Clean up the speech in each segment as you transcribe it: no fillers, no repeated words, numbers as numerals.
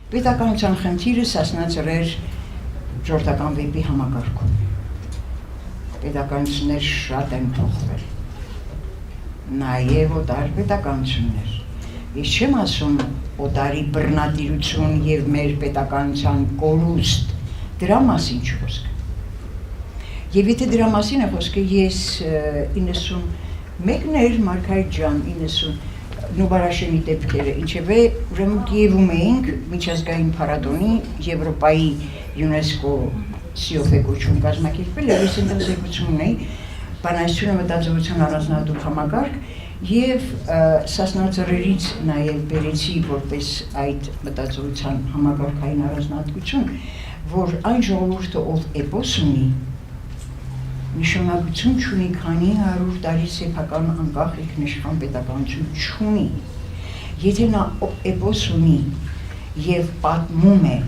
Պետականության խնդիրը Սասնա-Ծռեր ժողովրդական վեպի համակարգում։ Պետականություններ շատ են փոխվել։ Նաև օտար պետականություններ։ Ես չեմ ասում օտարի բռնատիրություն եւ մեր պետականության կորուստ, դրա մասին չխոսք։ Եվ եթե դրա մասին է խոսքը, ես 91-ն էր Մարգարիտ ջան, 90 Նուբարաշենի դեպքերը, ինչևէ ուրեմն Կիևում էինք միջազգային փառատոնի Եվրոպայի ՅՈՒՆԵՍԿՕ սիոֆեկոչում կազմակերպել, եւ ես այնտեղ զեկուցում ունեի բանաստեղծությունը մտածողության առանձնահատուկ համակարգ եւ Սասնա-Ծռերից նաեւ բերեցի որպես այդ մտածողության համակարգային առանձնահատկություն, որ այն ժողովուրդը, ով էպոս ունի, նշանակություն չունի, քանի 100 տարի սեփական անկախ ինքնիշխան պետականություն չունի։ Եթե նա էպոս ունի եւ պատմում է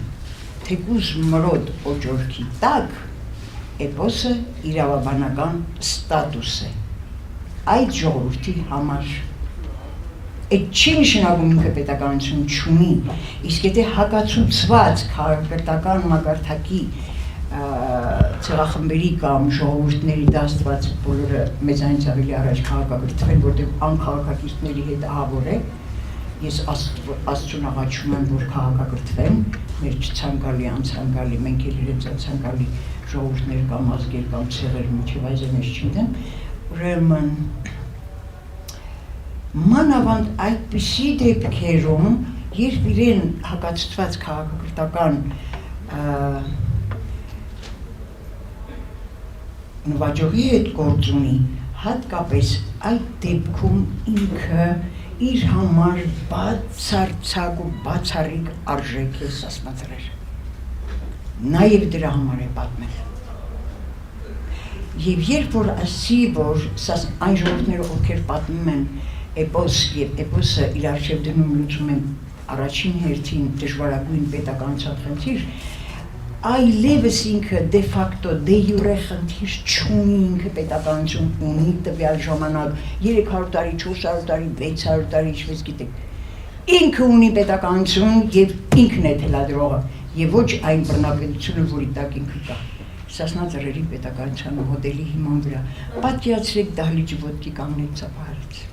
թեկուզ մրոտ օճորքի տակ, էպոսը իրավաբանական ստատուս է այդ ժողովրդի համար։ Այդ չի նշանակում ինքը պետականություն չունի, իսկ եթե հակացուցված քաղաքական մակարդակի ցեղախմբերի կամ ժողովուրդների դաստված բոլորը մեզանից ավելի առաջ քաղաքակրթվել, որտեղ անքաղաքակիրթների հետ ահավոր է, ես Աստծուն աղաչում եմ, որ քաղաքակրթվեն, մեր չցանկալի, անցանկալի, մենք էլ իրենց անցանկալի ժողովուրդներ կամ ազգեր կամ ցեղեր մինչև այժմ չգիտեմ, ուրեմն մանավանդ այդպիսի դեպքերում, երբ իրեն հակացված քաղաքակրթական նվաճողի հետ գործ ունի, հատկապես այդ դեպքում ինքը իր համար բացարձակ ու բացառիկ արժեք է Սասնա-Ծռեր։ Նաև դրա համար է պատմել։ Եվ երբ որ ասի, որ այն ժողովուրդները, ովքեր պատմում են էպոս եւ էպոսը իր առջև դնում լուծում են առաջին հերթին դժվարագույն պետականության խնդիր, այլևս ինքը դե ֆակտո, դե յուրե խնդիր չունի, ինքը պետականություն ունի տվյալ ժամանակ 300 տարի, 400 տարի, 600 տարի, ինչպես գիտեք, ինքը ունի պետականություն եւ ինքն է թելադրողը եւ ոչ այն բռնապետությունը, որի տակ ինքը կա։ Սասնա-Ծռերի պետականության մոդելի հիման վրա պատկերացրեք դահլիճի ոտքի կանգնեց ծափահարից։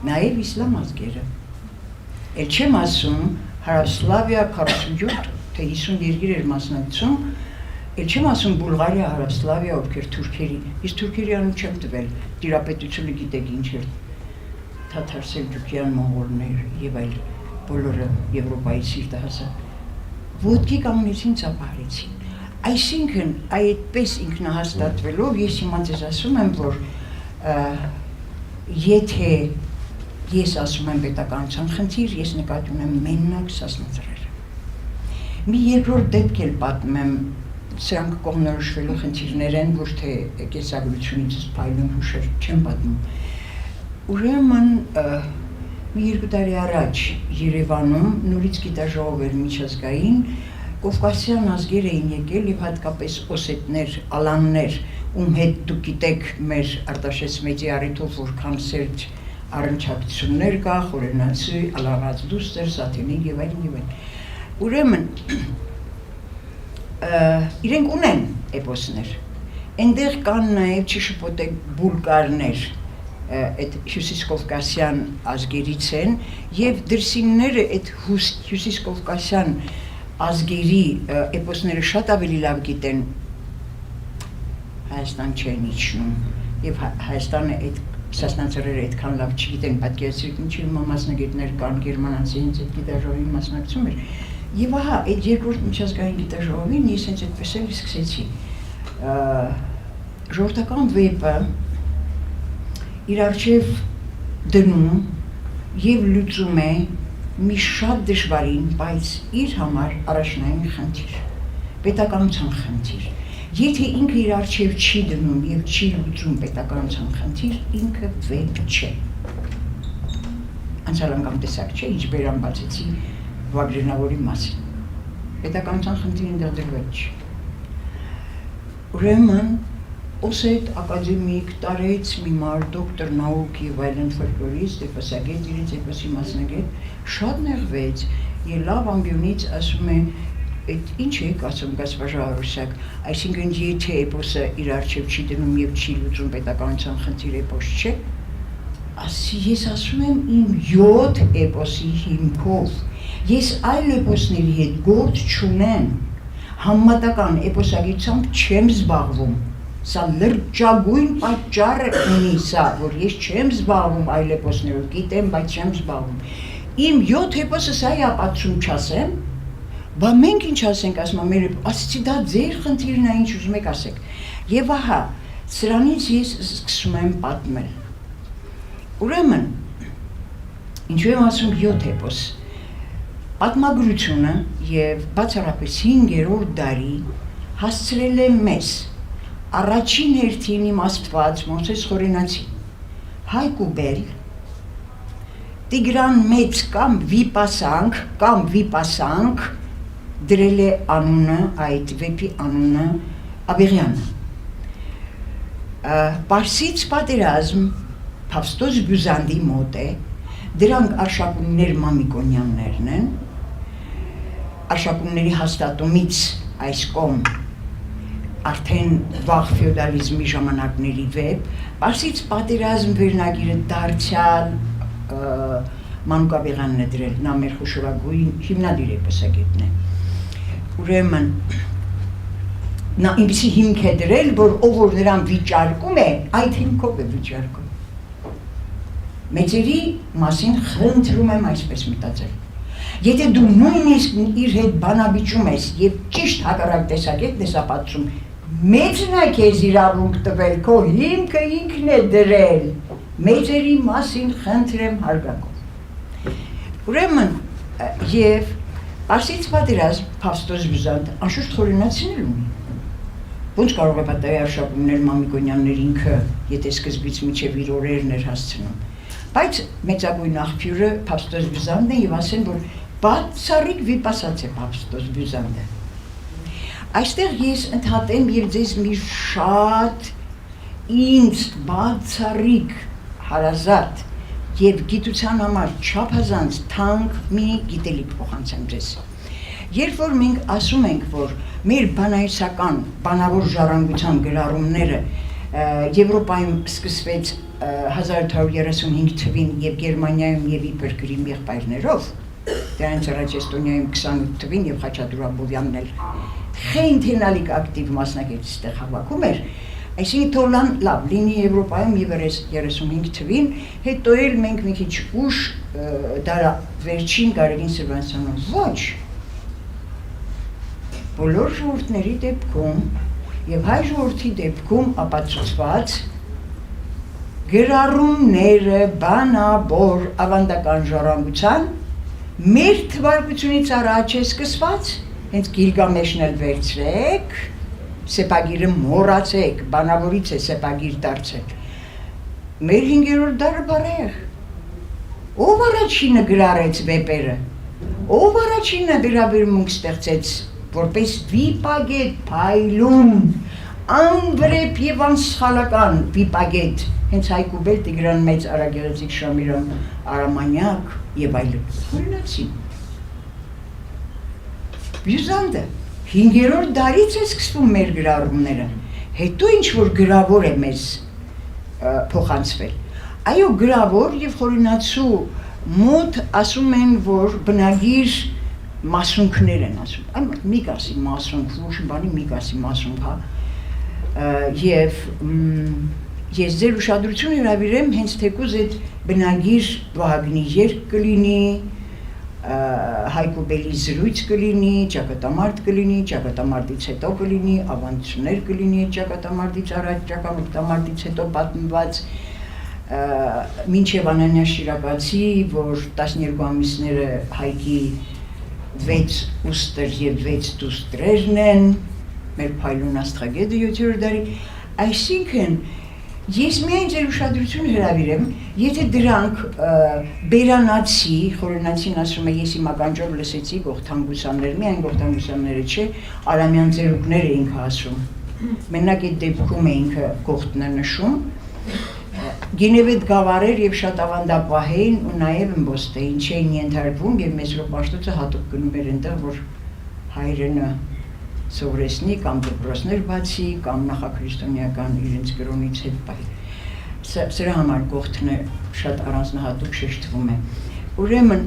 Նաեւ իսլամ ազգերը։ Էլ չեմ ասում Հարավսլավիա 47 թե 50 երկիր էր մասնակցում, էլ չեմ ասում Բուլղարիա, Հարավսլավիա, ովքեր թուրքերի, ես թուրքերի անուն չեմ տվել, տիրապետությունը գիտեք ինչ էր, թաթար սելջուկյան մոնղոլներ եւ այլ բոլորը Եվրոպայի սիրտահասակ, ոտքի կանգնեցին, ծափահարեցին։ Այսինքն այդպես ինքնահաստատվելով ես հիմա ձեզ ասում եմ, որ եթե ես ասում եմ պետականության խնդիր, ես նկատի ունեմ մենակ Սասնա-Ծռեր։ Մի երկրորդ դեպք էլ պատմեմ, սրանք կողմնորոշվելու խնդիրներ են, ոչ թե կեսագրությունից փայլուն հուշեր չեմ պատմում։ Ուրեմն մի 2 տարի առաջ Երևանում նորից գիտաժողով էր միջազգային, կովկասյան ազգեր էին եկել եւ հատկապես օսետներ, ալաններ, ում հետ դուք գիտեք մեր Արտաշես մեդիա առիթով որքան սերտ առնչակցություններ կա, խորենացի, ալանած դուստեր, սաթենիկ եւ այլն եւ այլն։ Ուրեմն իրենք ունեն էպոսներ, այնտեղ կան նաև չշփոթեք բուլգարներ, այդ հյուսիսկովկասյան ազգերից են եւ դրսինները այդ հյուսիսկովկասյան ազգերի էպոսները շատ ավելի լավ գիտեն, Հայաստան չեն իջնում եւ Հայաստանը այդ Սասնա-Ծռերը այդքան լավ չգիտեն, պատկերացրեք ինչի մասնագետներ կան գերմանացի հենց այդ գիտաժողովին մասնակցում էր։ Եվ ահա, այդ երկրորդ միջազգային գիտաժողովին ես հենց այդպես էլ սկսեցի։ Ժողովրդական վեպը իր առջև դնում եւ լուծում է մի շատ դժվարին, բայց իր համար առաջնային խնդիր, պետականության խնդիր։ Եթե ինքը իր առջև չի դնում եւ չի լուծում պետականության խնդիր, ինքը վեպ չէ։ Անցյալ անգամ տեսակ չէ, ինչ բերան բացեցի Վագրենավորի մասին։ Պետականության խնդիրին դեռ դրվել չի։ Ուրեմն Օսետ ակադեմիկ տարեց մի մար դոկտոր նауկ եւ այլն ֆոլկլորիստ, դեպասագետ, իրենց էպոսի մասնագետ, շատ նեղվեց ելավ ամբյոնից ասում է այդ ինչ եք ասում գազվաժարուսակ, այսինքն եթե էպոսը իր առջև չի դնում եւ չի լուծում պետականության խնդիր էպոս չէ, ես ասում եմ իմ 7 էպոսի հիմքով, ես այլ էպոսների հետ գործ չունեմ, համատական էպոսագիտությամբ չեմ զբաղվում, սա լրջագույն պատճառ ունի սա, որ ես չեմ զբաղվում այլ էպոսներով, գիտեմ, բայց չեմ զբաղվում, իմ 7 էպոսը սա է ապացում չասեմ, բա մենք ինչ ասենք, ասում եմ, ասեցի դա ձեր խնդիրն է, ինչ ուզում եք ասեք, եւ ահա, սրանից ես սկսում եմ պատմել, ուրեմն, ինչու եմ ասում 7 էպոս, պատմագրությունը եւ բացառապես 5-րդ դարի հասցրել է մեզ, առաջին հերթին իմ Աստված Մովսես Խորենացի, Հայկ ու Բել, Տիգրան Մեծ կամ Վիպասանք դրել է անունը, այդ վեպի անունը Աբեղյանը։ Պարսից պատերազմ Փավստոս Բյուզանդի մոտ է, դրանք Արշակունիներ Մամիկոնյաններն են, Արշակունիների հաստատումից այս կողմ արդեն վաղ ֆեոդալիզմի ժամանակների վեպ, Պարսից պատերազմ վերնագիրը դարձյալ Մանուկ Աբեղյանն է դրել, նա մեր խոշորագույն հիմնադիր էպոսագետն է։ Ուրեմն, նա ինքսի հիմք է դրել, որ ով որ նրան վիճարկում է, այդ հիմքով է վիճարկում։ Մեծերի մասին խնդրում եմ այսպես մտածել։ Եթե դու նույնիսկ իր հետ բանավիճում ես եւ ճիշտ հակառակ տեսակետն ես ապացուցում, մեծն է քեզ իրավունք տվել, քո հիմքը ինքն է դրել։ Մեծերի մասին խնդրեմ հարգանքով։ Ուրեմն, եւ Պարսից պատերազմ Փավստոս Բյուզանդը անշուշտ Խորենացին ունի։ Ոնց կարող է պատահի Արշակունիներ Մամիկոնյաններ ինքը, եթե սկզբից մինչև իր օրերն էր հասցնում։ Բայց մեծագույն աղբյուրը Փավստոս Բյուզանդն է եւ ասեն, որ բացառիկ վիպասած է Փավստոս Բյուզանդը։ Այստեղ ես ընդհատեմ եւ ձեզ մի շատ ինձ բացառիկ հարազատ եւ գիտության համար չափազանց թանկ մի գիտելիք փոխանցեմ ձեզ։ Երբ որ մենք ասում ենք, որ մեր բանահյուսական, բանավոր ժառանգության գրառումները Եվրոպայում սկսվեց 1835 թվին եւ Գերմանիայում եւ իբր Գրիմ եղբայրներով, դրանց առաջ Էստոնիայում 28 թվին եւ Խաչատուր Աբովյանն էլ խենթենալիք ակտիվ մասնակից այդտեղ հավաքում էր, այսինքն թողնան լավ, լինի Եվրոպայում եւ 35 թվին, հետո էլ մենք մի քիչ ուշ դարա վերջին Գարեգին Սևանյանով ոչ, բոլոր ժողովուրդների դեպքում եւ հայ ժողովրդի դեպքում ապացուցված գրառումները բանավոր ավանդական ժառանգության մեր թվարկությունից առաջ է սկսված, հենց Գիլգամեշն էլ վերցրեք, սեպագիրը մոռացեք, բանավորից է սեպագիր դարձել։ Մեր 5-րդ դարը բարեղ։ Ով առաջինը գրառեց վեպերը, ով առաջինը վերաբերմունք ստեղծեց, որպես վիպագետ, փայլուն, անվրեպ եւ անսխալական վիպագետ, հենց Հայկ ու Բել, Տիգրան Մեծ, Արագեղեցիկ Շամիրամ, Արամանյակ եւ այլն։ Խորենացին։ Բյուզանդը 5-րդ դարից է սկսվում մեր գրառումները, հետո ինչ որ գրավոր է մեզ փոխանցվել։ Այո, գրավոր եւ խորենացու մոտ ասում են, որ բնագիր մասունքներ են ասում։ Այ մի կասի մասունք, ոչ բանի մի կասի մասունք, հա։ Եվ ես ձեր ուշադրությունը հրավիրեմ հենց թեկուզ այդ բնագիր Վահագնի երգ կլինի, Հայկ ու Բելի զրույց կլինի, ճակատամարտ կլինի, ճակատամարտից հետո կլինի, ավանդություններ կլինի ճակատամարտից առաջ, ճակատամարտից հետո պատմված, մինչև Անանյա Շիրակացի, որ 12 ամիսները Հայկի 6 ուստր եւ 6 դուստրերն են, մեր փայլուն աստղագետը 7-րդ դարի, այսինքն ես միայն ձեր ուշադրությունը հրավիրեմ, եթե դրանք բերանացի, խորենացին ասում է, ես իմ ականջով լսեցի գողթանգուսաններ, միայն գողթանգուսանները չէ, արամյան ձերուկներ է ինքը ասում, մենակ այդ դեպքում է ինքը գողտն է նշում, գինևետ գավառեր եւ շատ ավանդապահ էին ու նաեւ ըմբոստեին չէին ենթարկվում եւ Մեսրոպ Մաշտոցը հատուկ գնում էր այնտեղ որ հայրենը սովորեցնի կամ դպրոցներ բացի կամ նախաքրիստոնեական իրենց կրոնից հետ բայ սրա համար գողթն է շատ առանձնահատուկ շեշտվում է ուրեմն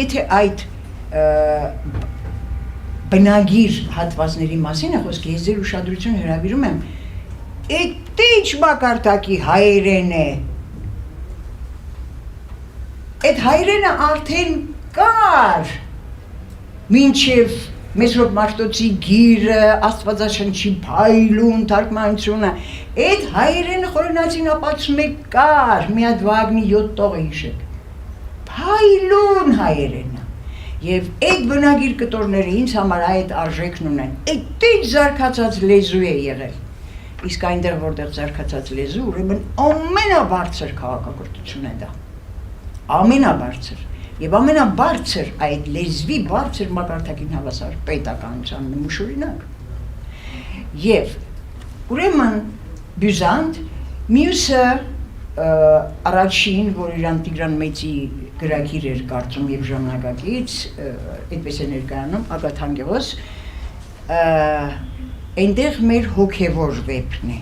եթե այդ բնագիր հատվածների մասին է խոսքը ես ձեր ուշադրությունը հրավիրում եմ այդ ինչ մակարդակի հայերեն է այդ հայերենը արդեն կար մինչև Մեսրոպ Մաշտոցի գիրը աստվածաշնչի փայլուն թարգմանությունը այդ հայերենը խորենացին ապացում է կար մի հատ Վագնի 7 տողը հիշեք փայլուն հայերենը Եվ այդ բնագիր կտորները ինձ համար այդ արժեքն ունեն, այդ ինչ զարգացած լեզու է եղել, իսկ այնտեղ որտեղ զարգացած լեզու, ուրեմն ամենաբարձր քաղաքակրթություն է դա, ամենաբարձր, եւ ամենաբարձր այդ լեզվի բարձր մակարդակին հավասար պետականության նմուշօրինակ, եւ ուրեմն Բյուզանտ, մյուսը առաջին, որ իրան Տիգրան Մեծի գրագիր էր կարծում եւ ժամանակակից, այդպես է ներկայանում Ագաթ Հանգեոս, այնտեղ մեր հոգևոր վեպն է։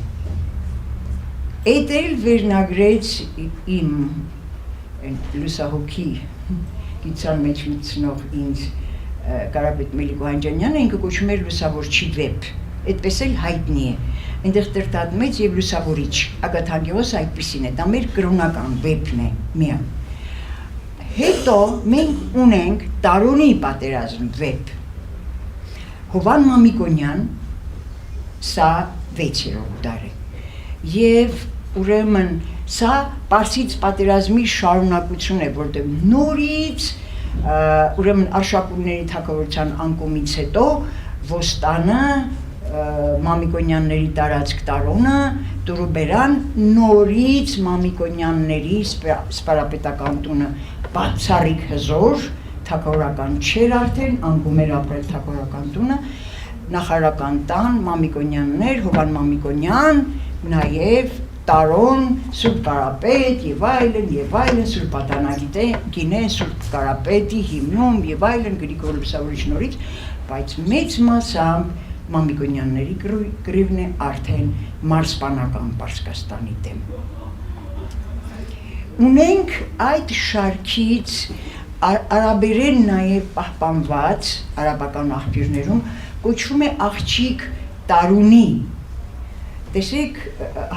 Այդ էլ վերնագրեց իմ լուսահոգի գիտության մեջ լցնող ինձ Կարապետ Մելիք Օհանջանյանը, ինքը կոչում էր լուսավորչի վեպ, այդպես էլ հայտնի է։ Այնտեղ տրտադմեց եւ լուսավորիչ, Ագաթ Հանգեոս այդպիսին է, դա մեր կրոնական վեպն է, միան։ Հետո մենք ունենք Տարոնի պատերազմ վեպ, Հովան Մամիկոնյան, սա 6-րդ դար է, եւ ուրեմն սա Պարսից պատերազմի շարունակություն է, որտեղ նորից ուրեմն Արշակունների թագավորության անկումից հետո Ոստանը Մամիկոնյանների տարածք Տարոնը, Տուրուբերան, նորից Մամիկոնյանների սպարապետական տունը բացառիկ հզոր, թագավորական չէր արդեն, անկում էր ապրել թագավորական տունը, նախարարական տան, Մամիկոնյաններ, Հովան Մամիկոնյան, նաև Տարոն, Սուրբ Կարապետ եւ այլն, Սուրբ Պատանագինե, Սուրբ Կարապետի հիմնում եւ այլն Գրիգոր Լուսավորիչ նորից, բայց մեծ մասամբ Մամիկոնյանների կռիվն է արդեն մարզպանական Պարսկաստանի դեմ։ Ունենք այդ շարքից արաբերեն նաև պահպանված արաբական աղբյուրներում կոչվում է աղջիկ Տարունի։ Տեսեք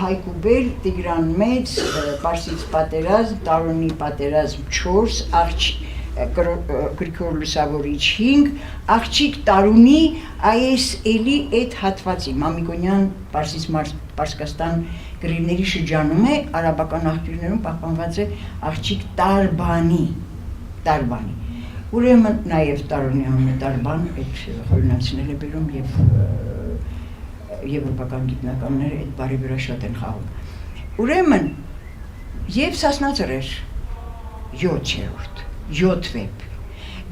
Հայկուբեր, Տիգրան Մեծ, Պարսից պատերազմ, Տարոնի պատերազմ 4, Գրիգոր Լուսավորիչ 5, աղջիկ Տարունի այս էլի այդ հատվածի Մամիկոնյան Պարսկաստան գրիվների շրջանում է, արաբական աղբյուրներում պահպանված է աղջիկ Տարբանի, ուրեմն նաև Տարոնի անունը Տարբան, այդ խորհրդանցիներ է բերում եւ եվրոպական գիտնականները այդ բարի վրա շատ են խաղում։ Ուրեմն եւ Սասնաձրեր 7-րդ 7 վեպ։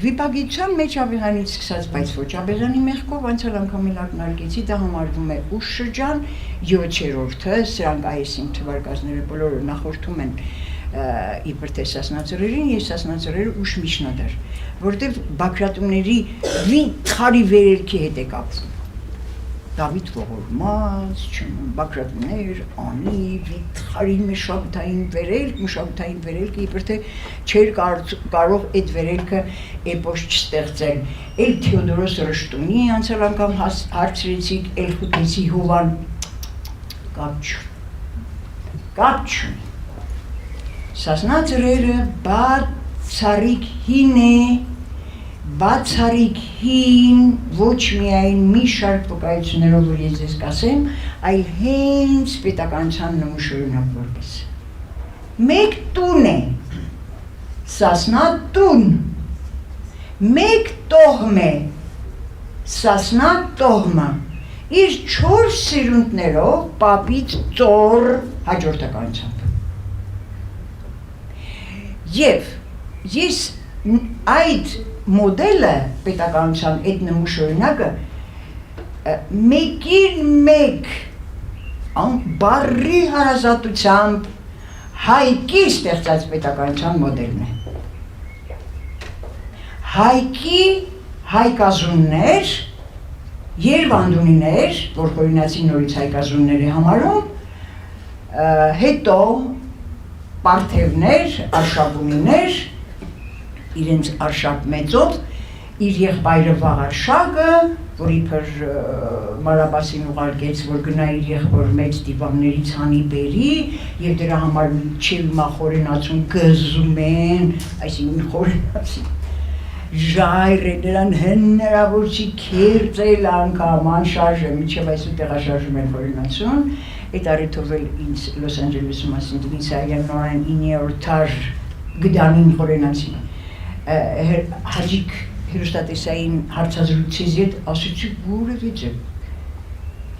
Վիպագիտության մեջ Աբեղյանից սկսած, բայց ոչ Աբեղյանի մեղքով, անցյալ անգամ էլ ակնարկեցի, դա համարվում է ուշ շրջան 7-րդը, սրանք այս 5 թվարկածները բոլորը նախորդում են իբր թե Սասնաձրերին եւ Սասնաձրերը ուշ միջնադար, որտեղ Բագրատունների վիթխարի վերելքի հետ է կապվում։ Դավիթ ողորմած, Բագրատներ, անի, վիթխարի մշակութային վերելքը իբր թե չէր կարող այդ վերելքը էպոս չստեղծել։ Էլ Թեոդորոս Ռշտունի անցյալ անգամ հարցրեցիք, էլ խութեցի Հովան կապ չունի։ Սասնաձրերը բացառիկ հին, ոչ միայն մի շարք վկայություններով, որ ես ձեզ կասեմ, այլ հենց պետականության նմուշօրինակ որպես։ Մեկ տուն է, Սասնա տուն, մեկ տողմ է, Սասնա տողմը, իր 4 սերունդներով պապից ծոր հաջորդականությամբ։ Եվ ես այդ մոդելը պետականության այդ նմուշօրինակը մեկին մեկ բարի հարազատությամբ Հայկի ստեղծած պետականության մոդելն է։ Հայկի հայկազուններ, երվանդունիներ, որ Խորենացին նորից հայկազուններ է համարում, հետո պարթևներ, արշակունիներ, իրենց արշակ մեծով, իր եղբայրը Վաղարշակը, որ իբր Մարաբասին ուղարկեց, որ գնա իր եղբոր մեծ դիվաններից հանի բերի, և դրա համար մինչև հիմա խորենացուն գզում են, այսինքն խորենացին ժայռ է, նրան հնարավոր չի քերծել անգամ, անշարժ է, մինչև այսօր տեղաշարժում են խորենացուն, այդ առիթով էլ ինձ Լոս Անջելեսում ասին դնից այան նորան 9-րդ թար գդանին խորենացին, հաջիկ հերոստատեսային հարցազրույցից հետ ասեցի որևիցե,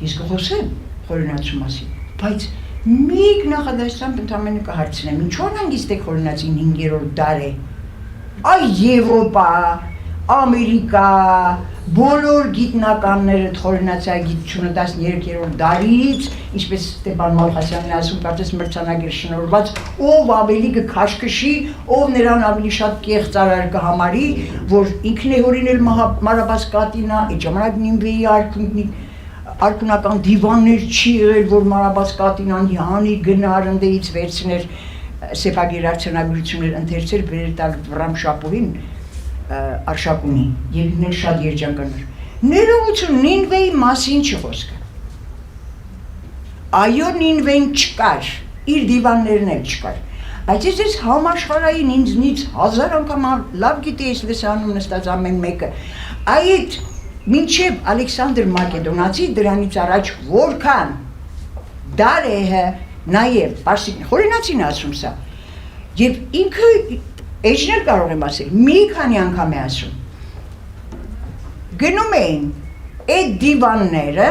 ես կխոսեմ խորենացու մասին, բայց մեկ նախադասությամբ ընդամենը կհարցնեմ, ինչո՞ր հանգիստ եք խորենացին 5-րդ դար է, այ Եվրոպա, Ամերիկա, բոլոր գիտնականները խորենացիայի գիտությունը 13-րդ դարից, ինչպես Ստեփան Մալխասյանն ասում, կարծես մրցանակ շնորհված, ով ավելի կքաշքշի, ով նրան ավելի շատ կեղծարար կհամարի, որ ինքն է հորինել Մարաբաս Կատինա, այդ ժամանակ Նինվեի արքունական դիվաններ չի եղել, որ Մարաբաս Կատինան հանի գնար ընդեից վերցներ սեփագիր արձանագրություններ ընթերցել բերել տալ Վրամ Շապուրին արշակունի և ինքն շատ երջանկանար։ Ներողություն Նինվեի մասին չի խոսքը։ Այո Նինվեին չկար, իր դիվաններն էլ չկար։ Բայց ես համաշխարհային ինձնից 1000 անգամ լավ գիտի ես լսանում նստած ամեն մեկը։ Այդ մինչև Ալեքսանդր Մակեդոնացի դրանից առաջ որքան դար է նաև պարսիկն խորենացին ասում սա և ինքը էջներ կարող եմ ասել մի քանի անգամ է ասում գնում էին այդ դիվանները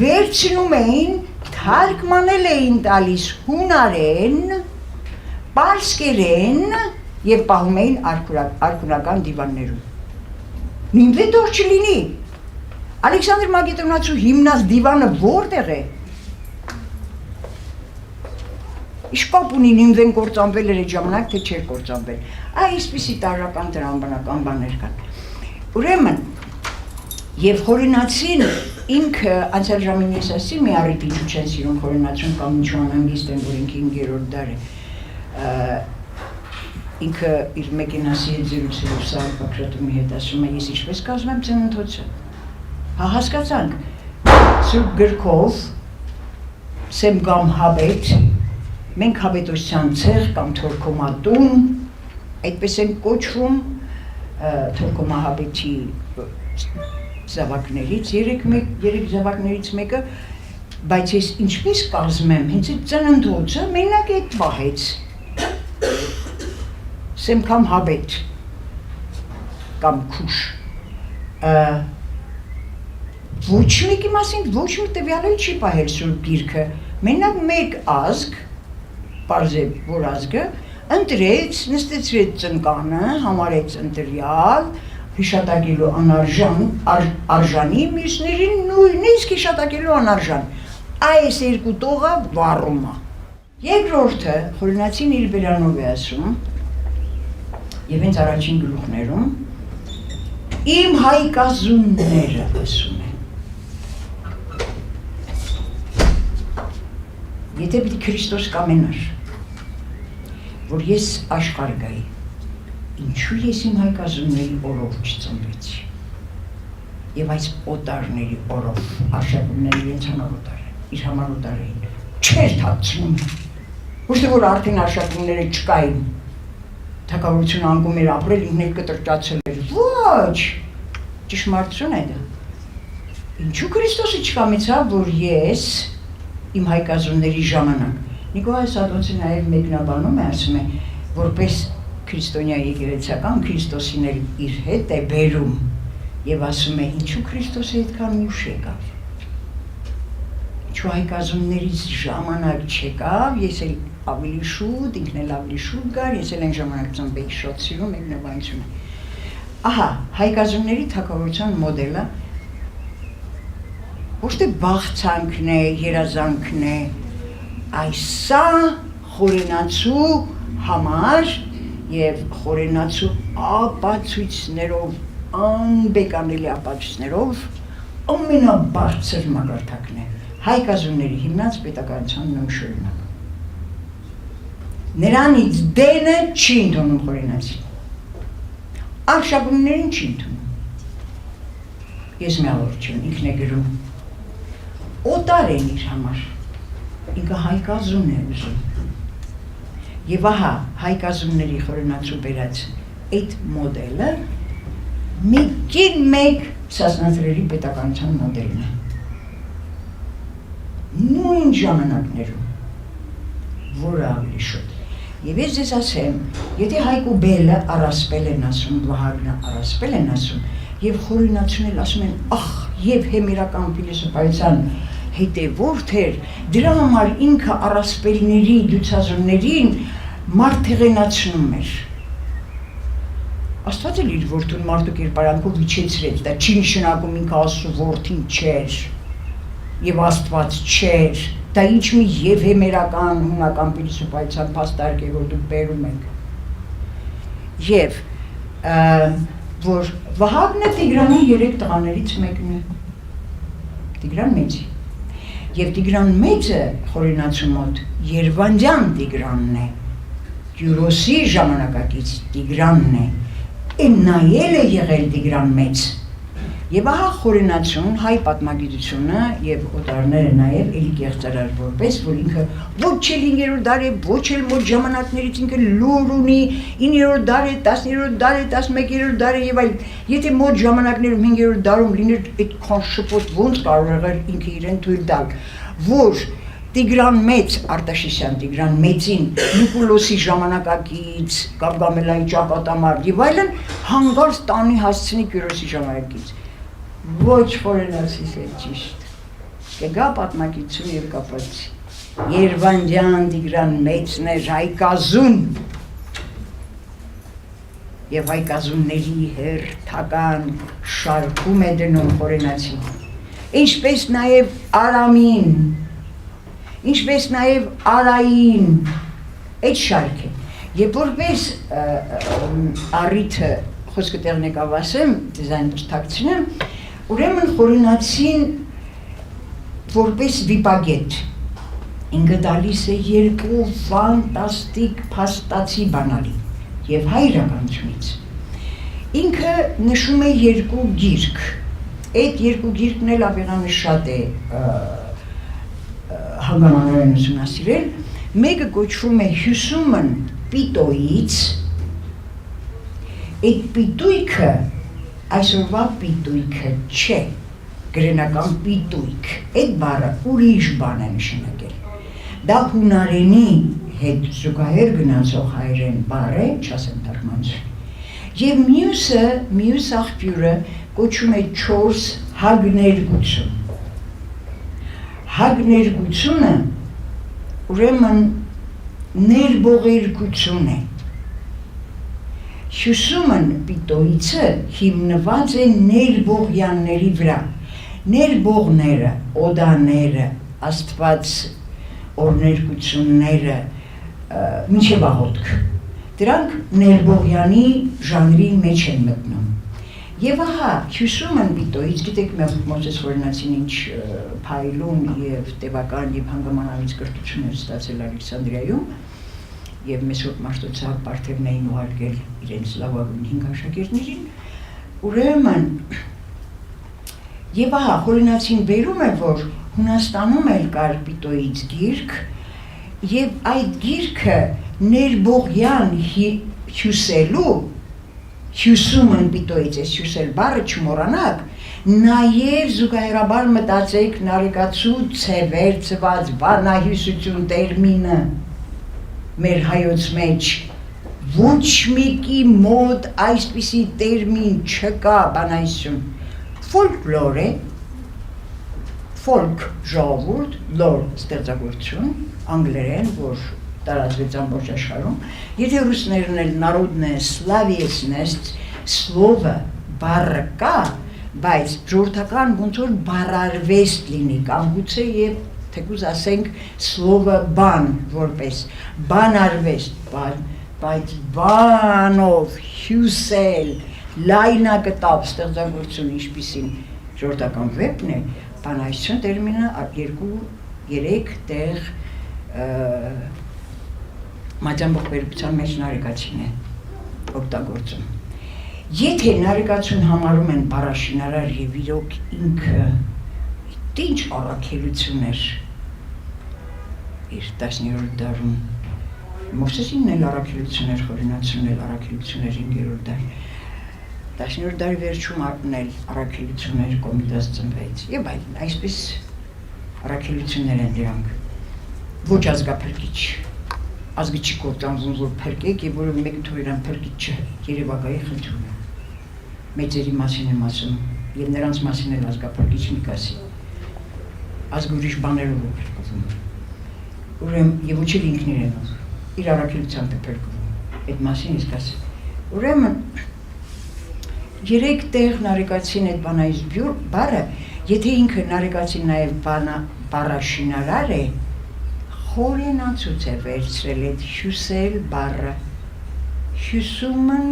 վերցնում էին թարգմանել էին տալիս հունարեն պարսկերեն և պահում էին արքունական դիվաններում նինվե դոր չլինի Ալեքսանդր Մակեդոնացու հիմնած դիվանը որտեղ է Իշկապ ունի նինվեն կործանվել էր այդ ժամանակ, թե չէր կործանվել։ Այսպիսի տարրական տրամբանական բաներ կան։ Ուրեմն, և խորենացին ինքը անցյալ ժամին ես ասի մի առիթ ինչու չեն սիրում խորենացուն կամ ինչու անհանգիստ են, որ ինքը 5-րդ դար է։ Ինքը իր մեկենասի հետ զրուցելով Սահակ Բագրատումի հետ ասում է, ես ինչպես կազմեմ ծննդոցը։ Հա հասկացանք, Սուրբ գրքով, սեմ կամ հավետ, մենք հավետոսյան ցեղ կամ թորքոմատուն, այդպես են կոչվում թորքոմահաբետի զավակներից, երեք զավակներից մեկը, բայց ես ինչպես կազմեմ, հենց այդ ծննդոցը մենակ այդ վահեց, սեմ կամ հավետ, կամ քուշ, ոչ մեկի մասին, ոչ մի տվյալ էլ չի պահել Սուրբ Գիրքը, մենակ մեկ ազգ, պարզ է, որ ազգը, ընտրեց, նստեցրեց ծնկանը, համարեց ընտրյալ, հիշատակելու արժանի, մյուսներին նույնիսկ հիշատակելու անարժան, այս երկու տողը վառում է։ Երկրորդը, խորենացին իր բերանով է ասում, և հենց առաջին գլուխներում, իմ հայկազունները ասում են։ Եթե պիտի Քրիստոս կամենար, որ ես աշխարհ գայի, ինչու ես իմ հայկազունների օրով չծնվեցի, և այս օտարների օրով, արշակունները իրենց համար օտար են, իր համար օտար էին, չեր թաքցնում, ոչ թե որ արդեն արշակունները չկային, թագավորությունը անգում էր ապրել, ինքն էլ կտրճացել էր, ոչ, ճշմարտություն է դա, ինչու Քրիստոսը չկամեցավ, որ ես իմ հայկազունների ժամանակ, Նիկոլայ Սադոնցը նաև մեկնաբանում է, ասում է, որպես քրիստոնյա եկեղեցական Քրիստոսին էլ իր հետ է բերում և ասում է, ինչու Քրիստոսը այդքան ուշ եկավ, ինչու հայկազուններից ժամանակ չեկավ, ես էլ ավելի շուտ, ինքն էլ ավելի շուտ գար, ես էլ այն ժամանակ ծնվեի շատ սիրում մեկնաբանությունը։ Ահա, հայկազունների թագավորության մոդելը, ոչ թե բաղցանքն է, երազանքն է, այս սա խորենացու համար եւ խորենացու ապացույցներով, անբեկանելի ապացույցներով ամենաբարձր մակարդակն է հայկազունների հիմնած պետականության նշույլնակ։ Նրանից դենը չի ընդունում խորենացին, արշակուններին չի ընդունում։ Ես միավոր չեմ, ինքն է գրում, օտար են իր համար, ինքը հայկազուն է ուզում։ Եվ ահա հայկազունների խորենացու բերած այդ մոդելը մի կին մեկ Սասնաձրերի պետականության մոդելն է։ Նույն ժամանակներում, որը ավելի շուտ։ Եվ ես ձեզ ասեմ, եթե Հայկ ու Բելը առասպել են ասում, Վահագնը առասպել են ասում, եւ խորենացուն էլ ասում են, ախ, եւ հեմիրական փիլիսոփայության հետևորդ էր, դրա համար ինքը առասպելների, դյուցազուններին մարդեղենացնում էր։ Աստված էլ իր որդուն մարդու կերպարանքով իջեցրեց, դա չի նշանակում ինքը Աստծո որդին չէր եւ Աստված չէր, դա ինչ մի եւ հեմերական հունական փիլիսոփայության փաստարկ է, որ դուք բերում եք։ Եվ որ Վահագնը Տիգրանի 3 տղաներից մեկն է, Տիգրան մեծի, եւ Տիգրան մեծը խորենացու մոտ Երվանդյան Տիգրանն է, Կյուրոսի ժամանակակից Տիգրանն է, նայել է եղել Տիգրան մեծ, եւ ահա խորենացուն հայ պատմագիտությունը եւ օտարները նաեւ էլի կեղծարար որպես, որ ինքը ոչ էլ 5-րդ դարի, ոչ էլ մոտ ժամանակներից ինքը լուր ունի 9-րդ դարի, 10-րդ դարի, 11-րդ դարի եւ այլ, եթե մոտ ժամանակներում 5-րդ դարում լիներ այդքան շփոթ ոնց կարող եղել ինքը իրեն թույլ տալ, որ Տիգրան մեծ, Արտաշեսյան Տիգրան մեծին, Նիկոլոսի ժամանակակից, Գարգամելայի ճակատամարտ եւ այլն հանգարց տանի հասցնի Կյուրոսի ժամանակից։ Ոչ խորենացիս է ճիշտ։ Կգա պատմագիտություն եւ կապացի։ Երվանդյան Տիգրան մեծն էր հայկազուն։ Եվ հայկազունների հերթական շարքում է դնում խորենացին։ Ինչպես նաեւ Արամին, ինչպես նաև Արային, այդ շարք է, և որպես առիթը խոսքը տեղն եկավ ասեմ, դեզայն չթակցնեմ, ուրեմն խորենացին որպես վիպագետ, ինքը դալիս է 2 ֆանտաստիկ փաստացի բանալի և հայ իրականությունից, ինքը նշում է 2 գիրք, այդ 2 գիրքն էլ ավեղանը է հանգամանորեն ուսումնասիրել, մեկը կոչվում է հյուսումն պիտոյից, այդ պիտույքը այսօրվա պիտույքը չէ, գրենական պիտույք, այդ բառը ուրիշ բան է նշանակել, դա հունարենի հետ զուգահեռ գնացող հայերեն բառ է, չասեմ թարգմանություն, և մյուս աղբյուրը կոչվում է 4 հագներգություն, հագներգությունը ուրեմն ներբողերգություն է, հյուսումն պիտոյիցը հիմնված է ներբողյանների վրա, ներբողները, օդաները, աստված օրներգությունները, մինչև աղոտք, դրանք ներբողյանի ժանրի մեջ են մտնում, և ահա հյուսումն պիտոյից, գիտեք Մովսես խորենացին ինչ փայլուն և տևական և հանգամանալից կրթություն էր ստացել Ալեքսանդրիայում և Մեսոպ Մաշտոցյալ պարթևն էին ուղարկել իրենց լավագույն 5 աշակերտներին, ուրեմն և ահա խորենացին բերում է, որ Հունաստանում էլ կար պիտոյից գիրք և այդ գիրքը ներբողյան հյուսելու հյուսումն պիտոյից ես հյուսել բառը չմոռանաք, նաև զուգահեռաբար մտածեք նարեկացու ցևերծված բանահյուսություն տերմինը մեր հայոց մեջ ոչ մեկի մոտ այսպիսի տերմին չկա բանահյուսություն, ֆոլկլոր է, folk ժողովուրդ, լոր ստեղծագործություն, անգլերեն, որ տարածվեց ամբողջ աշխարհում, եթե ռուսներն էլ народная словесность, слово բառը կա, բայց ժողովրդական ոնց որ բառարվեստ լինի, կամ գուցե եւ թեկուզ ասենք սլովը բան որպես բանարվեստ, բայց բանով հյուսել, լայնագտավ ստեղծագործություն ինչպիսին ժողովրդական վեպն է, բանահյուսություն տերմինը 2-3 տեղ մատյանբող վերլուծության մեջ նարեկացին է օգտագործում։ Եթե նարեկացություն համարում են բառաշինարար եւ իրոք ինքը ինչ առաքելություն էր իր 10-րդ դարում Մովսեսինն էլ առաքելություն էր, Խորինացին էլ առաքելություն էր 5-րդ դար 10-րդ դարի վերջում էլ առաքելություն էր Կոմիտաս ծնվեց եւ այլն, այսպես առաքելություններ են դրանք ոչ ազգափրկիչ ազգի չի կործանվում որ փրկեք եւ որը մեկը թող իրան փրկիչ Երևակայի խնդրում է մեծերի մասին եմ ասում եւ նրանց մասին էլ ազգափրկիչ մի կասի ազգ ուրիշ բաներով է փրկվում ուրեմն եւ ոչ էլ ինքն իրեն իր առաքելությամբ է փրկվում այդ մասին իսկ ասի ուրեմն 3 տեղ նարեկացին այդ բանայից բառը եթե ինքը նարեկացին նաեւ բառաշինարար է խորենացուց է վերցրել այդ հյուսել բառը հյուսումն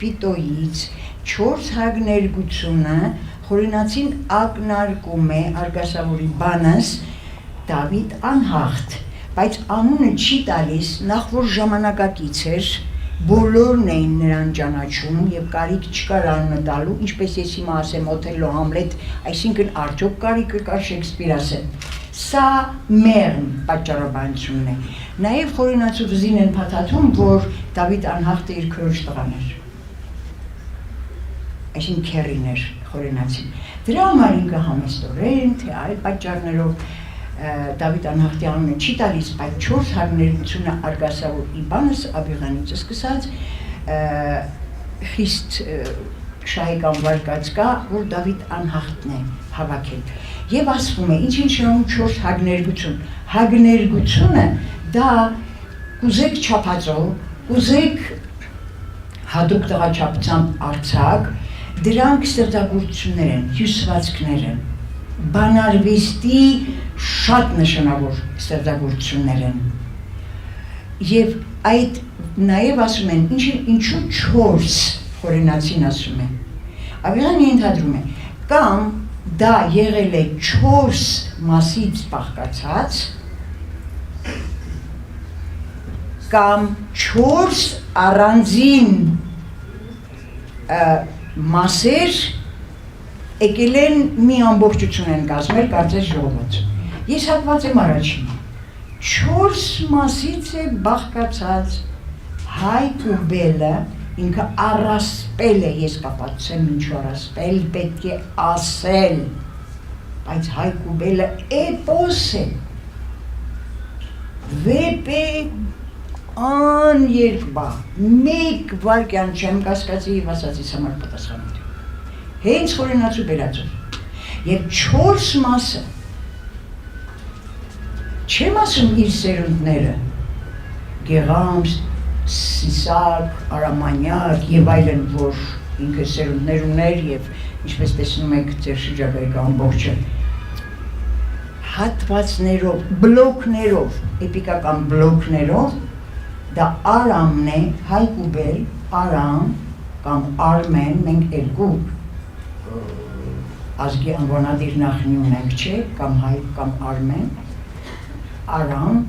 պիտոյից 4 հագներգությունը խորենացին ակնարկում է արգասավորի բանս Դավիթ անհաղթ, բայց անունը չի տալիս նախ որ ժամանակակից էր, բոլորն էին նրան ճանաչում եւ կարիք չկար անունը տալու, ինչպես ես հիմա ասեմ Օթելլո, Համլետ, այսինքն արդյոք կարիքը կար Շեքսպիր ասել։ Սա մեղմ պատճառաբանությունն է։ Նաեւ խորենացու վզին են փաթաթում, որ Դավիթ անհաղթը իր քրոջ տղան էր։ Այսինքն քերին էր խորենացին։ Դրա համար ինքը համեստորեն, թե այլ պատճառներով Դավիթ անհաղթի անունը չի տալիս, բայց 4 հագներգությունը արգասավոր իբանս Աբիղանից սկսած խիստ շահեկան վարկած կա, որ Դավիթ անհաղթն է հավաքել։ Եվ ասվում է, ինչ շարում 4 հագներգություն։ Հագներգությունը դա կուզեք չափածով, կուզեք հատուկ տղաչափությամբ արձակ, դրանք ստեղծագործություններ են, հյուսվածքներ են, բանարվեստի շատ նշանավոր ստեղծագործություններ են։ Եվ այդ նաև ասում են, ինչու 4 խորենացին ասում է։ Աբիղանը ենթադրում է, կամ դա եղել է 4 մասից բաղկացած, կամ 4 առանձին մասեր եկել են մի ամբողջություն են կազմել, կարծես ժողոված։ Ես հատված եմ առաջինը։ 4 մասից է բաղկացած Հայկ ու Բելը, ինքը առասպել է, ես կապացուցեմ ինչու առասպել, պետք է ասել, բայց Հայկ ու Բելը էպոս է, վեպ է աներկբա, մեկ վարկյան չեմ կասկածի և ասացիս համար պատասխանություն։ Հենց խորենացու բերածով և 4 մասը չեմ ասում իր սերունդները Գեղամս, Սիսակ, Արամանյակ և այլն, որ ինքը սերունդներ ուներ և ինչպես տեսնում եք ձեր շրջակայքը ամբողջը հատվածներով, բլոկներով, էպիկական բլոկներով դա Արամն է, Հայկ ու Բել, Արամ կամ Արմեն, մենք երկու ազգի անվանադիր նախնի ունենք չէ, կամ Հայկ կամ Արմեն, Արամ,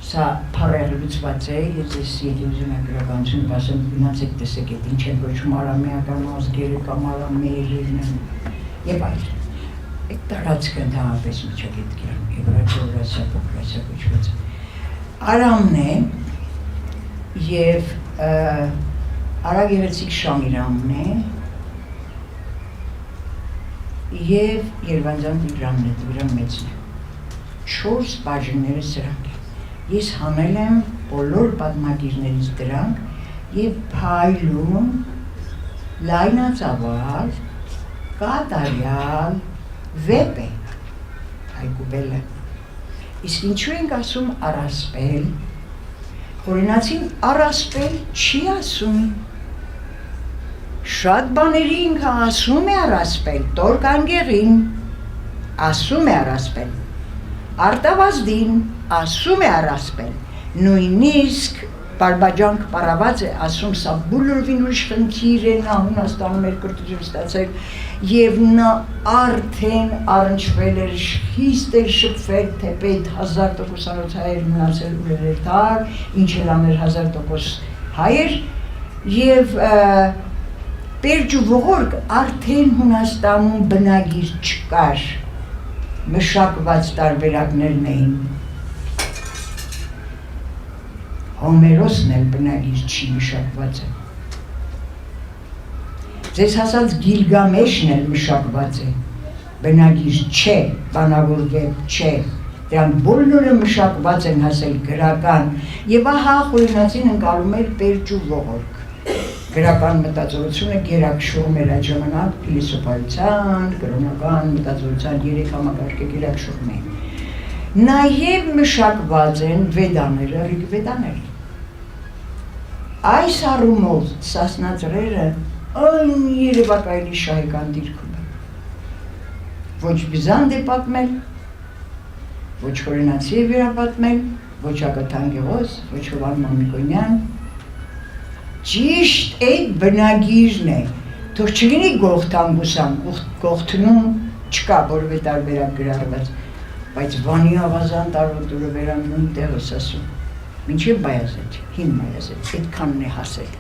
սա փառեղ լուծված է, ես ես ուզում եմ գրականություն ասեմ, գնացեք տեսեք այդ ինչ են ոչում արամեական ազգերը կամ արամեերն են և այլ։ Այդ տարածքը ընդհանրապես միջագետքյան, եվրացիա, պոպուլացիա կոչված։ Արամն է և Արագեղեցիկ Շամիրամն է և Երվանձան Տիգրանն է, Տիգրան մեծն է։ 4 բաժինները սրանք են։ Ես հանել եմ բոլոր պատմագիրներից դրանք և փայլում լայնածավալ, կատարյալ վեպ է Հայկ ու Բելը։ Իսկ ինչու ենք ասում առասպել, խորենացին առասպել չի ասում, Շատ բաների ինքը ասում է առասպել, տորկանգեղին, ասում է առասպել, արտավազդին, ասում է առասպել, նույնիսկ բարբաջանք պարաված է, ասում սա բոլորովին ուրիշ խնդիր է, նա Հունաստանում էր կրթություն ստացել և նա արդեն առնչվել էր, խիստ էր շփվել, թեպետ 1000% հայեր մնացել ուրեր թար, ինչ էլ աներ 1000% հայեր և պերջ ու ողորկ արդեն Հունաստանում բնագիր չկար, մշակված տարբերակներն էին։ Հոմերոսն էլ բնագիր չի մշակված է։ Ձեզ հասած Գիլգամեշն էլ մշակված է, բնագիր չէ, բանավոր վեպ չէ, դրանք բոլորը մշակված են հասել գրական և ահա Խորենացին ընկալում էր պերջ ու ողորկ։ Գրական մտածողությունը գերակշռում էր այդ ժամանակ փիլիսոփայության, կրոնական մտածողության 3 համակարգը գերակշռում էին։ Նաև մշակված են վեդաները, ռիգվեդաները։ Այս առումով Սասնա Ծռերը երևակայելի շահեկան դիրքում է։ Ոչ Բյուզանդ է պատմել, ոչ Խորենացի է վերապատմել, ոչ Ագաթան Գեղոս, ոչ Հովան Մամիկոնյան, ճիշտ այդ բնագիրն է, թող չլինի գողթանգուսան, գողթնում չկա, որովե տարբերակ գրառված, բայց Վանի Ավազան տարոտուրը վերանում տեղ ես ասում, մինչև Բայազեդ, հին Բայազեդ, այդքանն է հասել։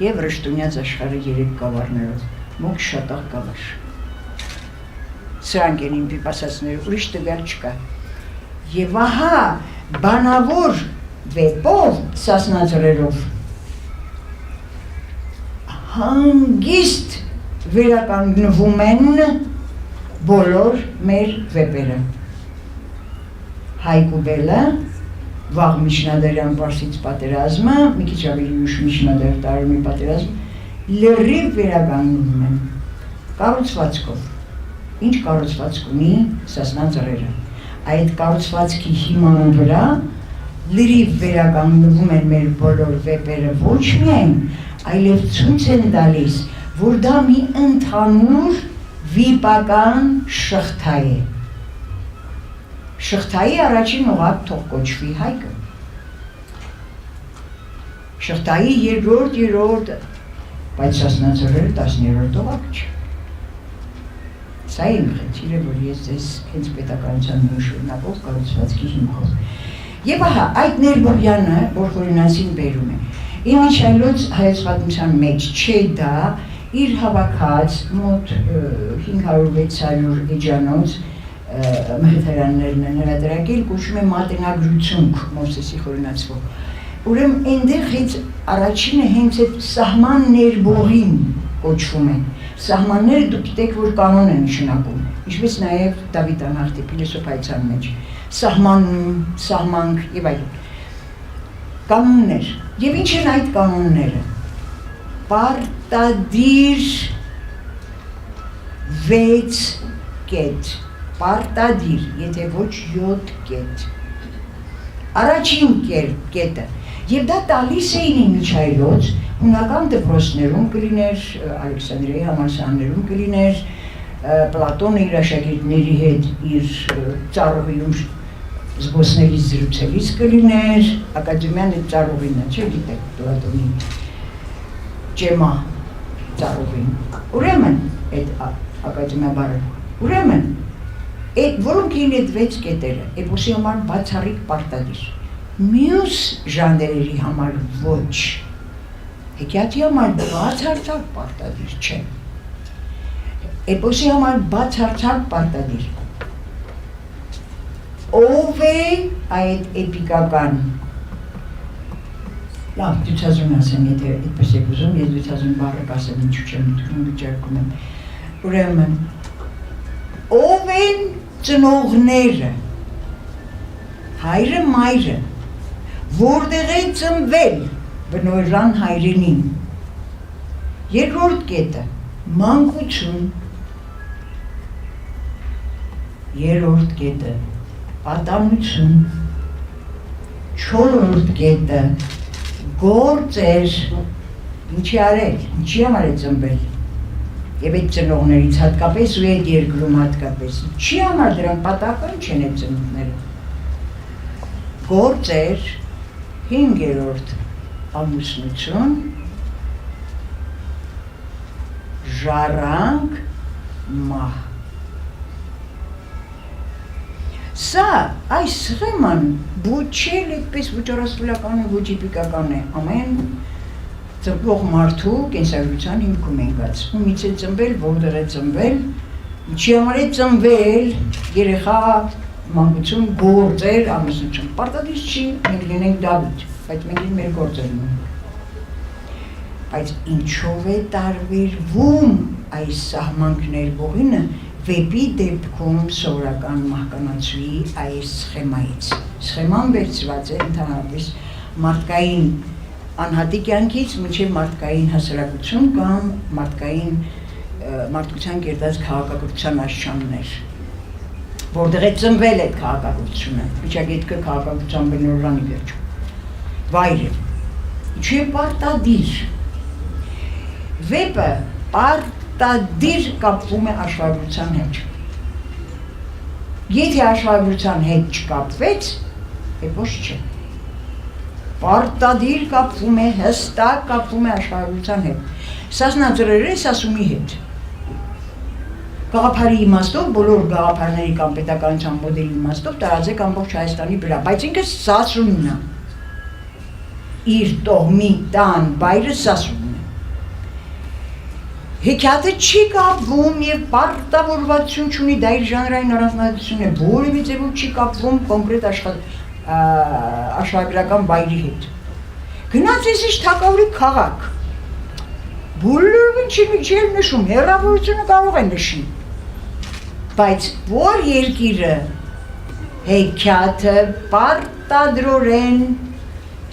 Եվ Ռշտունյաց աշխարհը 3 գավառներով, մոք շատաղ գավառ։ Սրանք են իմ պիպասացները, ուրիշ տվյալ չկա։ Եվ ահա բանավոր վեպով, Սասնա Ծռերով, հանգիստ վերականգնվում են բոլոր մեր վեպերը։ Հայկուբելը, վաղ միջնադարյան Պարսից պատերազմը, մի քիչ ավելի ուշ միջնադար տարումի պատերազմը, լրիվ վերականգնվում են կառուցվածքով։ Ինչ կառուցվածք ունի Սասնա Ծռերը։ Այդ կառուցվածքի հիման վրա լրիվ վերականգնվում են մեր բոլոր վեպերը, ոչ միայն, այլև ցույց են տալիս, որ դա մի ընդհանուր վիպական շղթա է։ Շղթայի առաջին օղակ թող կոչվի Հայկը։ Շղթայի երրորդ, բայց Սասնա Ծռերը 10-րդ օղակ չէ։ Սա իմ խնդիրը, որ ես ձեզ հենց պետականության նույն շրջանակով կառուցվածքի հիմքով։ Եվ ահա այդ ներբողյանը, որ Խորենացին բերում է, իմիջայլոց հայոց պատմության մեջ չէ դա, իր հավաքած մոտ 500-600 էջանոց մխիթարաններն են հրատարակել, կոչվում է մատենագրությունք Մովսեսի Խորենացվով։ Ուրեմն այնտեղից առաջինը հենց այդ սահման ներբողին կոչվում է։ Սահմանները դուք գիտեք, որ կանոն են նշանակում, ինչպես նաև Դավիթ Անհախտի փիլիսոփայության մեջ։ Սահման, սահմանք եւ այլն։ Կանոններ։ Եվ ինչ են այդ կանոնները։ Պարտադիր 6 կետ, պարտադիր, եթե ոչ 7 կետ։ Առաջին կետը, եւ դա տալիս էին իմիջայլոց, հունական դպրոցներում կլիներ, Ալեքսանդրիայի համալսարաններում կլիներ, Պլատոնը իր աշակերտների հետ իր ծառուհիում զբոսնելիս զրուցելիս կլիներ, ակադեմիան այդ ծառուհին է, չէ՞ գիտեք Պլատոնի ջեմա ծառուհին։ Ուրեմն այդ ակադեմիա բառը, ուրեմն որոնք էին այդ 6 կետերը, էպոսի համար բացառիկ պարտադիր, մյուս ժանրերի համար ոչ, հեքիաթի համար բացարձակ պարտադիր չէ, էպոսի համար բացարձակ պարտադիր, ով է այդ էպիկական, լավ, դյուցազուն ասեմ, եթե այդպես եք ուզում, ես դյուցազուն բառը կասեմ, ինչու չեմ ընդունում վիճարկում եմ, ուրեմն, ով են ծնողները, հայրը մայրը, որտեղ է ծնվել բնօրրան հայրենին, երկրորդ կետը մանկություն, երրորդ կետը պատանություն, չորրորդ կետը գործեր, ինչի արել, ինչի համար է ծնվել, եւ այդ ծնողներից հատկապես ու այդ երկրում հատկապես, ինչի համար դրանք պատահական չեն այդ ծնողները։ Գործեր 5-րդ ամուսնություն, ժառանգ, մահ։ Սա, այս սխեման ոչ էլ այդպես ոչ առասպելական է, ոչ իպիկական է, ամեն ծնվող մարդու կենսագրության հիմքում է ընկած, ումից է ծնվել, որտեղ է ծնվել, ինչի համար է ծնվել, երեխա, մանկություն, գործեր, ամուսնություն, պարտադիր չի, մենք լինենք Դավիթ, բայց մենք մեր գործերն ենք, բայց ինչով է տարբերվում այս սահմանքներ բողինը վեպի դեպքում սովորական մահկանացուի այս սխեմայից։ Սխեման վերցված է ընդհանրապես մարդկային անհատի կյանքից մինչև մարդկային հասարակություն կամ մարդկության կերտած քաղաքակրթության աշճաններ, որտեղ է ծնվել այդ քաղաքակրթությունը, միջագետքը քաղաքակրթության բնորոշանի վերջում, վայրը, ինչու է պարտադիր, վեպը պարտադիր կապվում է աշխարհագրության հետ։ Եթե աշխարհագրության հետ չկապվեց, ոչ չէ։ Պարտադիր կապվում է, հստակ կապվում է աշխարհագրության հետ։ Սասնաձրերը Սասունի հետ։ Գաղափարի իմաստով, բոլոր գաղափարների կամ պետականության մոդելի իմաստով տարածեք ամբողջ Հայաստանի վրա, բայց ինքը Սասունն է։ Իր տոհմի տան վայրը Սասունն է։ Հեքիաթը չի կապվում եւ պարտավորվածություն չունի, դա իր ժանրային առանձնահատկություն է, որևէ ձևով չի կապվում կոնկրետ աշխարհագրական վայրի հետ։ Գնաց էսիշ թակավորի քաղաք։ Բոլորովին չի նշում, հեռավորությունը կարող է նշի։ Բայց որ երկիրը հեքիաթը պարտադրորեն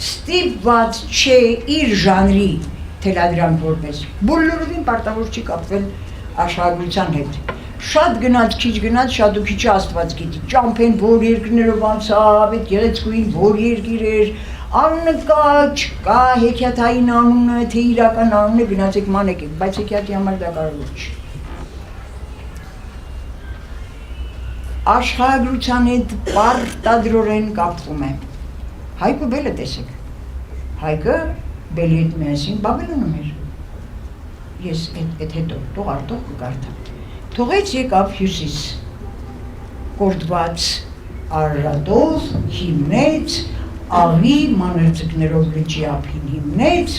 ստիպված չէ իր ժանրի թելադրանք որպես, բոլորովին պարտավոր չի կապվել աշխարհագրության հետ։ Շատ գնաց, քիչ գնաց, շատ ու քիչ Աստված գիտի, ճամփեն որ երկրներով անցավ, այդ գեղեցկուին որ երկիր էր, անունը կա, չկա, հեքիաթային անունը, թե իրական անունը գնացեք մանեք, բայց հեքիաթի համար դա կարևոր չի։ Աշխարհագրության հետ պարտադրորեն կապվում է։ Հայկը Բելը տեսեք։ Հայկը Բելի հետ միասին Բաբելոնում էր։ Ես այդ հետո թող արտող կկարդամ։ Թողեց եկավ Հյուսիս, կորդված Արարատով հիմնեց, աղի մանրձկներով լճի ափին հիմնեց,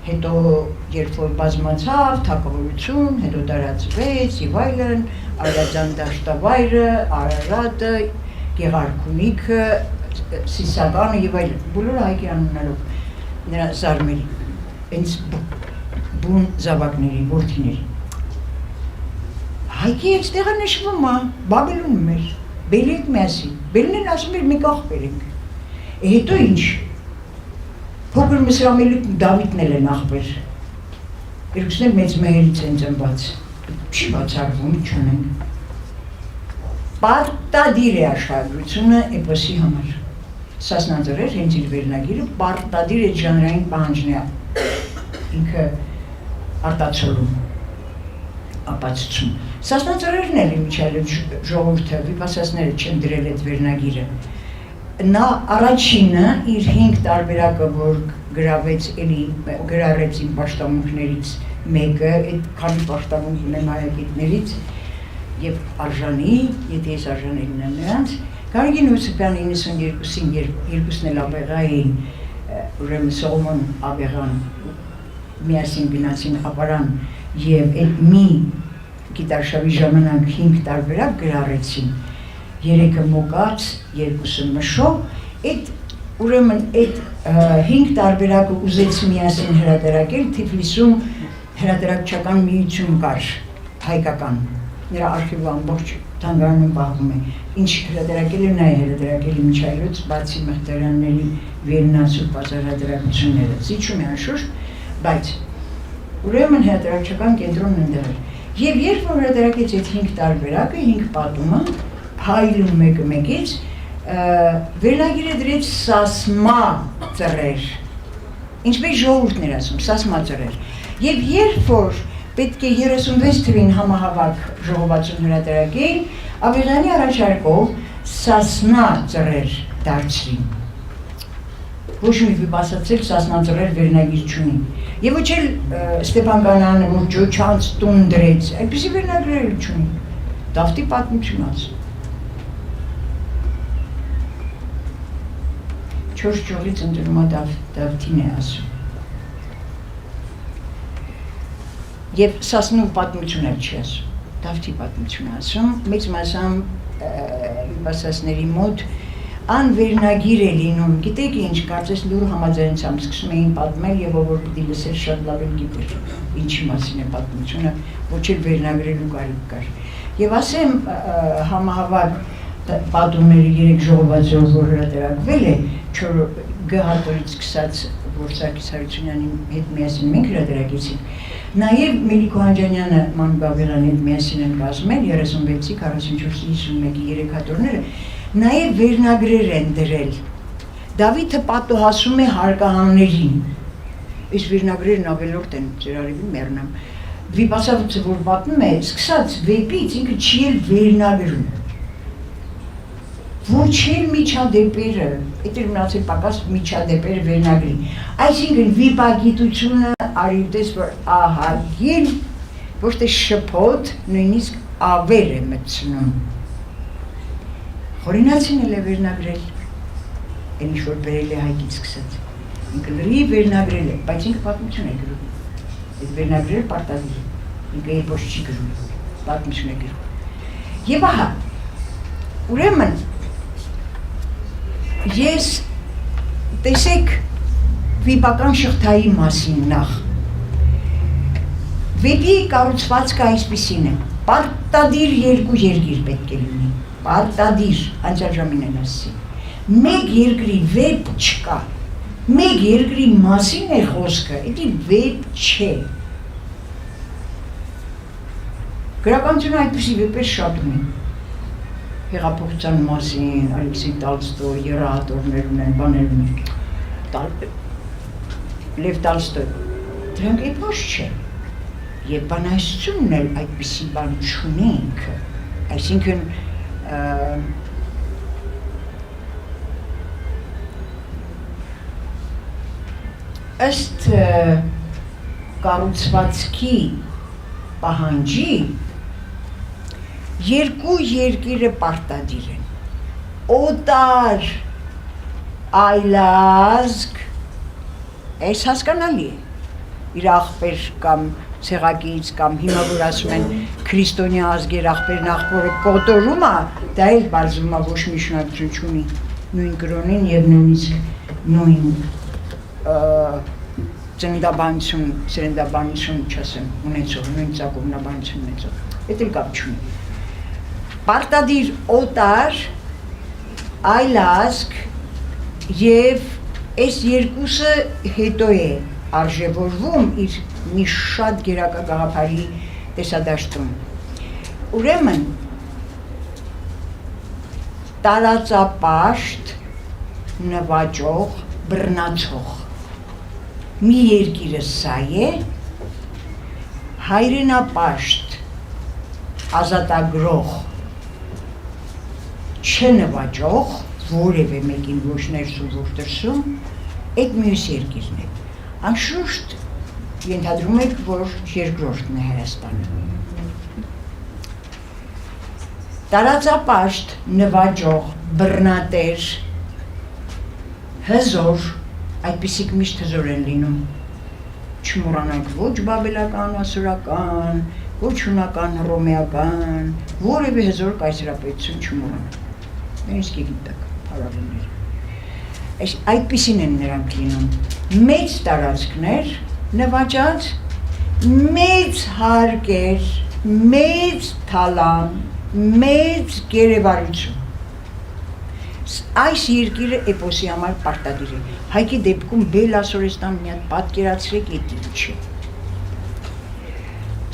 հետո երբ որ բազմացավ, թագավորություն, հետո տարածվեց եւ այլն, Արարատյան դաշտավայրը, Արարատը, Գեղարքունիքը, Սիսականը եւ այլն, բոլորը հայկի անուններով, նրա զարմերի, հենց բուն զավակների, որդիների։ Հայկի այստեղը նշվում է, Բաբելոնում էր, Բելի հետ միասին, Բելին էլ ասում էր մենք աղբեր ենք, հետո ինչ, փոքր Մսրամելի Դավիթն էլ են աղբեր, երկուսն էլ մեծ մեհերից են ծնված, չի բացառվում, ինչ ունենք, պարտադիր է աշխարհագրությունը էպոսի համար, Սասնաձորեր հենց իր վերնագիրը պարտադիր է ժանրային պահանջն է, ինքը արտացոլում, ապացուցում։ Սասնաձորերն էլ իմիջայլը ժողովուրդը, վիպասասները չեն դրել այդ վերնագիրը։ Նա առաջինը իր 5 տարբերակը, որ գրավեց էլի, գրարեց իմ պաշտամունքներից մեկը, այդ քանի պաշտամունք ունեմ հայագետներից եւ արժանի, եթե ես արժանել ունեմ նրանց, Գարգին Հուսուպյանի 92-ին երկուսն էլ ապեղա էին, ուրեմն Սողոմոն ապեղան, միասին գնացին ապարան եւ այդ մի գիտարշավի ժամանակ 5 տարբերակ գրառեցին, 3-ը մոկած, 2-ը մշո, այդ ուրեմն այդ 5 տարբերակը ուզեց միասին հրատարակել, Թիֆլիսում հրատարակչական միություն կար, հայկական, նրա արխիվը ամբողջ թանգարանում պահվում է, ինչ հրատարակել է, նա է հրատարակել Միչայլոց, բացի Մեղտարյանների վերնացուկ բացահրատարակությունները, զիջում է անշուշտ, բայց ուրեմն հրատարակչական կենտրոնն ընդեղ էր։ Եվ երբ որ հրատարակեց այդ 5 տարբերակը, 5 պատումը, փայլում մեկը մեկից, վերնագիրը դրեց Սասմա ծռեր, Ինչպես ժողովուրդն էր ասում, Սասմաձորեր։ Եվ երբ որ պետք է 36 թվին համահավաք ժողովածուն հրատարակեին, Աբեղյանի առաջարկով Սասնաձորեր դարձրին։ Ոչ մի վիպասացել Սասնաձորեր վերնագիր չունի։ Եվ ոչ էլ Ստեփան Կանյանը, որ ջոչանց տուն դրեց, այդպիսի վերնագրեր չունի։ Դավթի պատմություն ասում։ 4 ճյուղից ընտրումա Դավթին է ասում։ Եվ Սասնու պատմություն էլ չի ասում, Դավթի պատմություն ասում, մեծ մասամբ վիպասացների մոտ անվերնագիր է լինում, գիտեք ինչ, կարծես լուր համաձայնությամբ սկսում էին պատմել եւ ով որ պիտի լսեր շատ լավ էլ գիտեր ինչի մասին է պատմությունը, ոչ էլ վերնագրելու կարիք կար։ Եվ ասեմ համահավաք պատումների 3 ժողովածով որ հրատարակվել է, Գհատորից սկսած որ Սարգիս Հարությունյանի հետ միասին մենք հրատարակեցինք, նաև Մելիք Օհանջանյանը Մանուկ Աբեղյանի հետ միասին են կազմել 36-ի, 44-ի, 51-ի 3 հատորները, նաև վերնագրեր են դրել։ Դավիթը պատոհասում է հարկահաններին, այս վերնագրերն ավելորդ են, ձեր արիվի մեռնամ, վիպասացը որ պատմում է, սկսած վեպից ինքը չի էլ վերնագրում, ոչ էլ միջադեպերը, այդ էր մնացել պակաս միջադեպերը վերնագրի, այսինքն վիպագիտությունը արիվտես, որ ահագին, ոչ թե շփոթ, նույնիսկ ավեր է մտցնում։ Խորինացին էլ է վերնագրել, են ինչ-որ բերել է հայկից սկսած, ինքը լրի վերնագրել է, բայց ինքը պատմություն է գրում, այդ վերնագրել պարտադիր է, ինքը եպոս չի գրում, պատմություն է գրում։ Եվ ահա, ուրեմն, ես տեսեք վիպական շղթայի մասին նախ, վեպի կառուցվածքը այսպիսին է, պարտադիր 2 երկիր պետք է լինի, պարտադիր, անցյալ ժամին են ասի, մեկ երկրի վեպ չկա, մեկ երկրի մասին է խոսքը, էդի վեպ չէ։ Գրականությունը այդպիսի վեպեր շատ ունի, հեղափոխության մասին, Ալեքսեյ Տոլստոյ, եռահատորներ ունեն, բաներ ունեն, Լև Տոլստոյ, դրանք էպոս չէ, եւ բանահյուսությունն էլ այդպիսի բան չունի ինքը, այսինքն ըստ կառուցվածքի պահանջի 2 երկիրը պարտադիր են, օտար այլազգ, այս հասկանալի է, իր աղբեր կամ ցեղակից կամ հիմա որ ասում են քրիստոնյա ազգեր աղբերն աղբորը կոտորում է, դա էլ բարձում է ոչ մի շնորհություն չունի նույն կրոնին եւ նույնիսկ նույն ծննդաբանություն, սերնդաբանություն չասեմ ունեցող, նույն ծագումնաբանություն ունեցող, դա էլ կապ չունի։ Պարտադիր օտար այլազգ եւ այս երկուսը հետո է արժևորվում իր մի շատ գերակա գաղափարի տեսադաշտում։ Ուրեմն տարածապաշտ, նվաճող, բռնացող մի երկիրը սա է, հայրենապաշտ, ազատագրող, չնվաճող, որևէ մեկին ոչ ներսում, ոչ դրսում, այդ մյուս երկիրն է։ Անշուշտ ենթադրում եք, որ երկրորդն է Հայաստանը։ Տարածապաշտ, նվաճող, բռնատեր, հզոր, այդպիսիք միշտ հզոր են լինում։ Չմոռանանք ոչ բաբելական, ասորական, ոչ հունական, հռոմեական, որևէ հզոր կայսերապետություն չմոռանանք։ Նույնիսկ Եգիպտակ, փարավոններ։ Այդպիսին են նրանք լինում։ Մեծ տարածքներ, նվաճած, մեծ հարկեր, մեծ թալան, մեծ գերեվարություն։ Այս երկիրը էպոսի համար պարտադիր է։ Հայկի դեպքում Բելասորեստան մի հատ պատկերացրեք էդ ինչ է։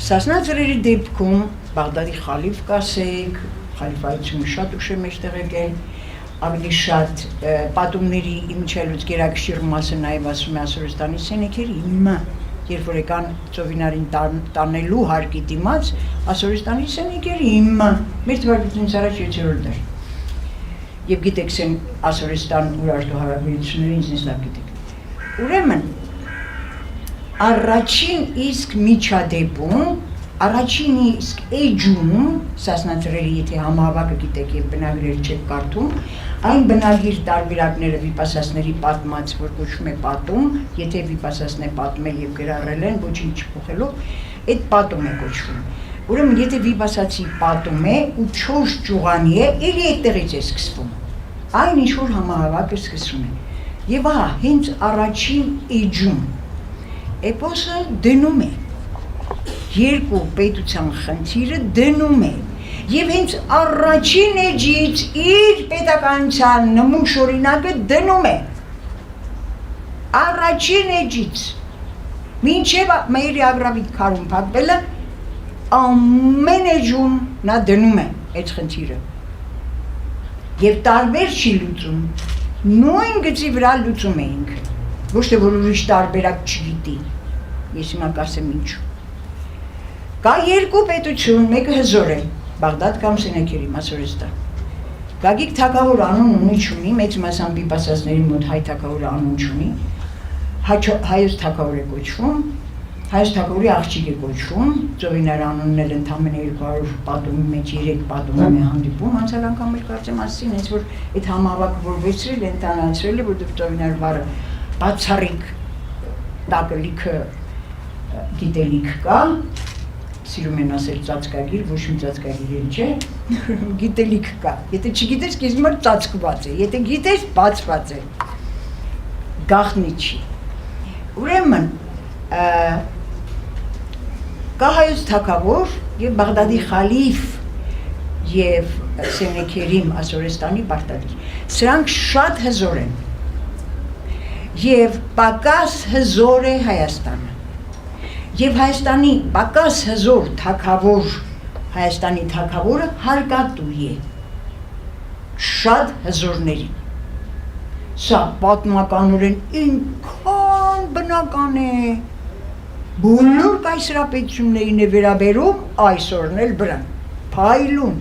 Սասնաձորերի դեպքում Բաղդադի խալիֆ կասեք, խալիֆայությունը շատ ուշ է մեջտեղ եկել, ավելի շատ պատումների իմիջելուց գերակշիռ մասը նաև ասում է Ասորստանի սենեքերի իմը, երբ որ եկան ծովինարին տանելու հարկի դիմաց, Ասորստանի սենեքերի իմը, մեր թվարկությունից առաջ 7-րդ դար։ Եվ գիտեք սեն Ասորստան Ուրարտու հարաբերությունները ինձնից լավ գիտեք։ Ուրեմն, առաջին իսկ միջադեպում, առաջին իսկ էջում, Սասնաձրերի եթե համահավաքը գիտեք և բնագրեր չեք կարդում, այն բնագիր տարբերակները վիպասասների պատմած, որ կոչվում է պատում, եթե վիպասասն է պատմել և գրառել են, ոչինչ չփոխելով, այդ պատում է կոչվում։ Ուրեմն եթե վիպասացի պատում է ու 4 ճյուղանի է, էլի այդտեղից է սկսվում։ Այն ինչ որ համահավաքը սկսում է։ Եվ ահա, հենց առաջին էջում էպոսը դնում է, երկու պետության խնդիրը դնում է, և հենց առաջին էջից իր պետականության նմուշ օրինակը դնում է, առաջին էջից, մինչև Մայրի Աբրամիտ քարում փակվելը, ամեն էջում նա դնում է այդ խնդիրը, և տարբեր չի լուծում, նույն գծի վրա լուծում էինք, ոչ թե որ ուրիշ տարբերակ չգիտի, ես հիմա կասեմ ինչու։ Կա երկու պետություն, մեկը հզոր է, Բաղդադ կամ Սենեքերի Ասորստան։ Գագիկ թագավոր անուն ունի չունի, մեծ մասամբ վիպասասների մոտ հայ թագավորը անուն չունի, հայոց թագավոր է կոչվում, հայոց թագավորի աղջիկ է կոչվում, ծովինար անունն էլ ընդամենը 200 պատումի մեջ 3 պատումում է հանդիպում, անցյալ անգամ էլ կարծեմ ասեցին, հենց որ այդ համավակը որ վերցրել են տանացրել է, որտեղ ծովինար վարը բացառիկ տակը լիքը գիտելիք կա, սիրում են ասել ծածկագիր, ոչ մի ծածկագիր էլ չէ, գիտելիք կա, եթե չգիտես քեզ մոտ ծածկված է, եթե գիտես բացված է, գաղտնի չի։ Ուրեմն կա հայոց թագավոր և Բաղդադի խալիֆ և Սենեքերիմ Ասորստանի պարտադիր, սրանք շատ հզոր են և պակաս հզոր է Հայաստանը։ Եվ Հայաստանի պակաս հզոր թագավոր, Հայաստանի թագավորը հարկատու է շատ հզորներին։ Սա պատմականորեն ինքան բնական է, բոլոր կայսրապետություններին է վերաբերում, այսօրն էլ բրան, փայլուն։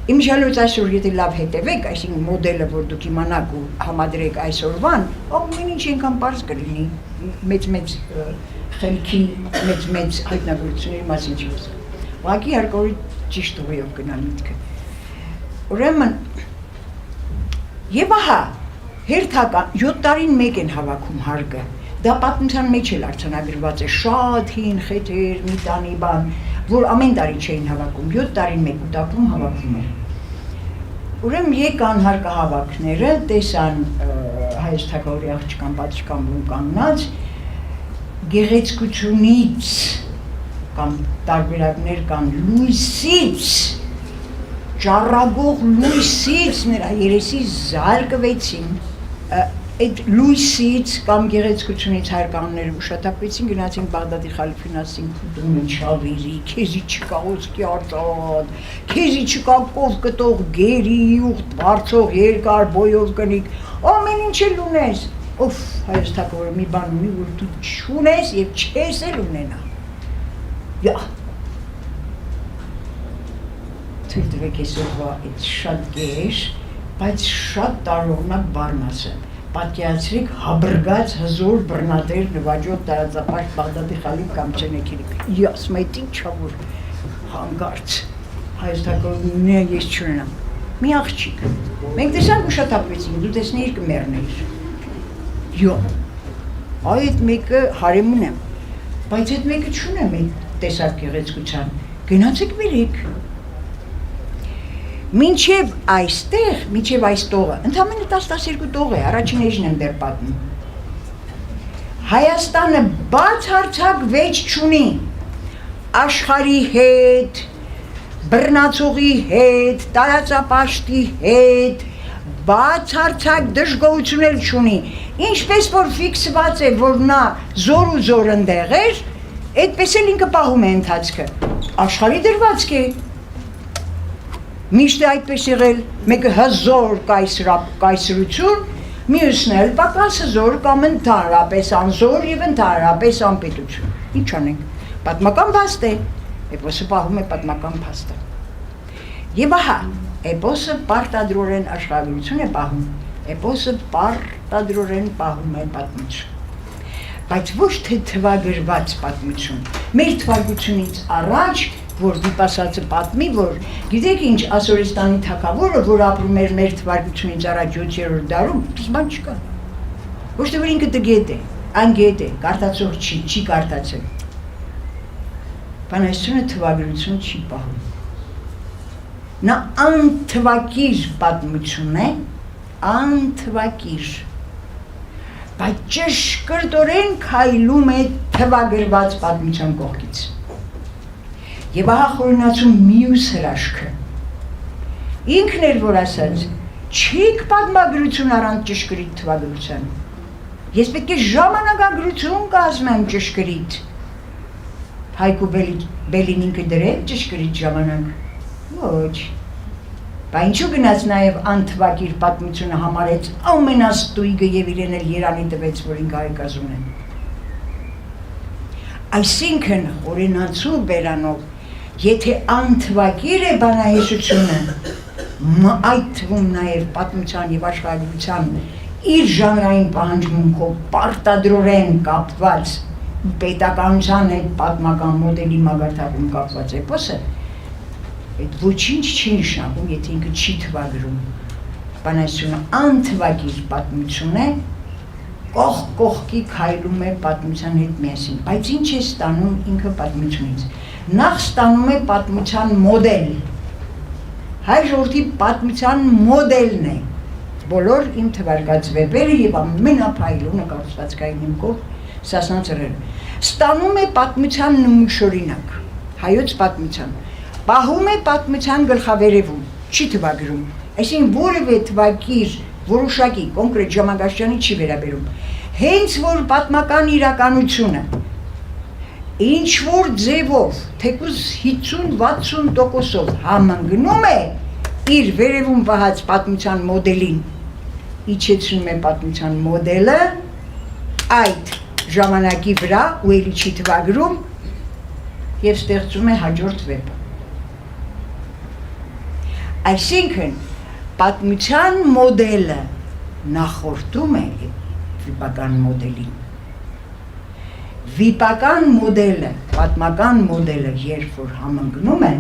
Իմիջիալոց այսօր եթե լավ հետևեք, այսինքն մոդելը, որ դուք իմանաք ու համադրեք այսօրվան, ամեն ինչ ենքան պարզ կլինի, մեծ խելքի մեծ հայտնագործությունների մասին չի խոսքը։ Ուղղակի հարկավոր ճիշտ ուղիով գնալ միտքը։ Ուրեմն, և ահա, հերթական 7 տարին մեկ են հավաքում հարկը, դա պատմության մեջ էլ արձանագրված է, շատ հին խեթեր, մի տանի բան, որ ամեն տարի չէին հավաքում, 7 տարին մեկ ու տապում հավաքում էր։ Ուրեմն եկան հարկահավաքները, տեսան հայոց թագավորի աղջկան պատշկան ու կանգնած, գեղեցկությունից կամ տարբերակներ կան լույսից, ճառագող լույսից նրա երեսից զարկվեցին, այդ լույսից կամ գեղեցկությունից հայրկանները ուշաթափվեցին, գնացին Բաղդադի խալիֆին ասին դու չավիրի, քեզի չկա ոսկի արծաթ, քեզի չկա կով կտող գերի, ուղտ բարձող երկար բոյով կնիկ, ամեն ինչ էլ ունես, ով հայոց թագավորը մի բան ունի, որ դու չունես և չես էլ ունենա։ Թույլ տվեք այսօրվա այդ շատ գեր, բայց շատ տարօրինակ բառն ասեմ։ Պատկերացրեք հաբրգած հզոր բռնատեր նվաճող տարածապաշտ Բաղդադի խալիֆ կամ Սենեքերի։ Ասում այդ ինչա որ հանգարց հայոց թագավորն է, ես չունենամ։ Մի աղջիկ։ Մենք տեսանք ուշաթափվեցինք, դու տեսնեիր կմեռնեիր։ Այդ մեկը հարեմուն եմ, բայց այդ մեկը չունեմ այդ տեսակ գեղեցկության, գնացեք բերեք։ Մինչև այստեղ, մինչև այս տողը, ընդամենը 10-12 տող է, առաջին էջն եմ դեռ պատմում։ Հայաստանը բացարձակ վեճ չունի աշխարհի հետ, բռնացողի հետ, տարածապաշտի հետ, բացարձակ դժգոհություններ չունի, ինչպես որ ֆիքսված է, որ նա զոր ու զոր ընդեղ էր, այդպես էլ ինքը պահում է ընթացքը, աշխարհի դրվածք է, Միշտ է այդպես եղել, մեկը հզոր կայսրություն, մյուսն էլ պակաս հզոր կամ ընդհանրապես անզոր եւ ընդհանրապես անպետություն։ Ինչ անենք, պատմական փաստ է, էպոսը պահում է պատմական փաստը։ Եվ ահա, էպոսը պարտադրորեն աշխարհագրություն է պահում, էպոսը պարտադրորեն պահում է պատմություն։ Բայց ոչ թե թվագրված պատմություն, մեր թվարկությունից առաջ, որ դիպասացը պատմի, որ գիտեք ինչ, Ասորստանի թագավորը, որ ապրում էր մեր թվարկությունից առաջ 7-րդ դարում, բան չկա։ Ոչ թե որ ինքը դգետ է, անգետ է, կարդացող չի կարդացել։ Բանաստությունը թվագրություն չի պահում։ Նա անթվակիր պատմություն է, անթվակիր, բայց ճշգրտորեն քայլում է թվագրված պատմության կողքից։ Եվ ահա խորհրդացու մյուս հրաշքը։ Ինքն էր որ ասաց, չեք պատմագրություն առանց ճշգրիտ թվագրության։ Ես պետք է ժամանակագրություն կազմեմ ճշգրիտ։ Հայկու Բելին ինքը դրել ճշգրիտ ժամանակ։ Ոչ։ Բա ինչու գնաց նաև անթվակիր պատմությունը համարեց ամենաստույգը եւ իրեն էլ երանի տվեց, որ ինքը հայկազուն է։ Այսինքն օրենացու բերանով, եթե անթվակիր է բանահյուսությունը, այդ թվում նաև պատմության եւ աշխարհագրության իր ժանրային պահանջմունքով պարտադրորեն կապված պետականության հետ պատմական մոդելի մագարտակում կապված էպոսը, այդ ոչինչ չի նշանակում, եթե ինքը չի թվագրում։ Բանահյուսությունը անթվակիր պատմություն է, կողքի քայլում է պատմության հետ միասին, բայց ինչ է ստանում ինքը պատմությունից։ Նախ ստանում է պատմության մոդել, հայ ժողովրդի պատմության մոդելն է, բոլոր իմ թվարկած վեպերը եւ ամենափայլուն նկարվածքային իմ կողմ Սասնա ծռերը, ստանում է պատմության նմուշօրինակ, հայոց պատմության, պահում է պատմության գլխավերևում, չի թվագրում, այսինքն որևէ թվակիր որոշակի կոնկրետ ժամանակաշրջանի չի վերաբերում, հենց որ պատմական իրականությունը ինչ որ ձևով, թեկուզ 50-60%-ով համընկնում է իր վերևում պահած պատմության մոդելին, իջեցնում է պատմության մոդելը այդ ժամանակի վրա ու էլի չի թվագրում եւ ստեղծում է հաջորդ վեպը։ Այսինքն պատմության մոդելը նախորդում է վիպական մոդելին։ Վիպական մոդելը, պատմական մոդելը, երբ որ համընկնում են,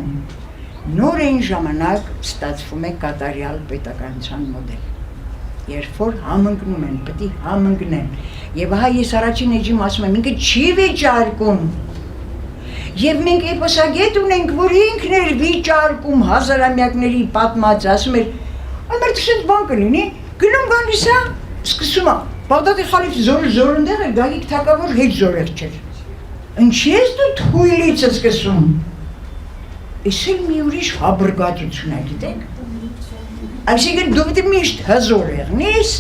նոր այն ժամանակ ստացվում է կատարյալ պետականության մոդել։ Երբ որ համընկնում են, պետք է համընկնեն։ Եվ ահա ես առաջին էջում ասում եմ, ինքը չի վիճարկում։ Եվ մենք էպոսագետ ունենք, որ ինքն էր վիճարկում հազարամյակների պատմած, ասում էր, ամերտ շետ բան կլինի, գնում գալիս է, սկսում է, Բաղդադի խալիֆ զորընդեղ էր, Գագիկ թագավոր հետ զորեղ չէր։ Ինչի ես դու թույլիցը սկսում։ Ես էլ մի ուրիշ հաբրգատություն է, գիտեք։ Այսինքն դու պետք է միշտ հզոր եղնես,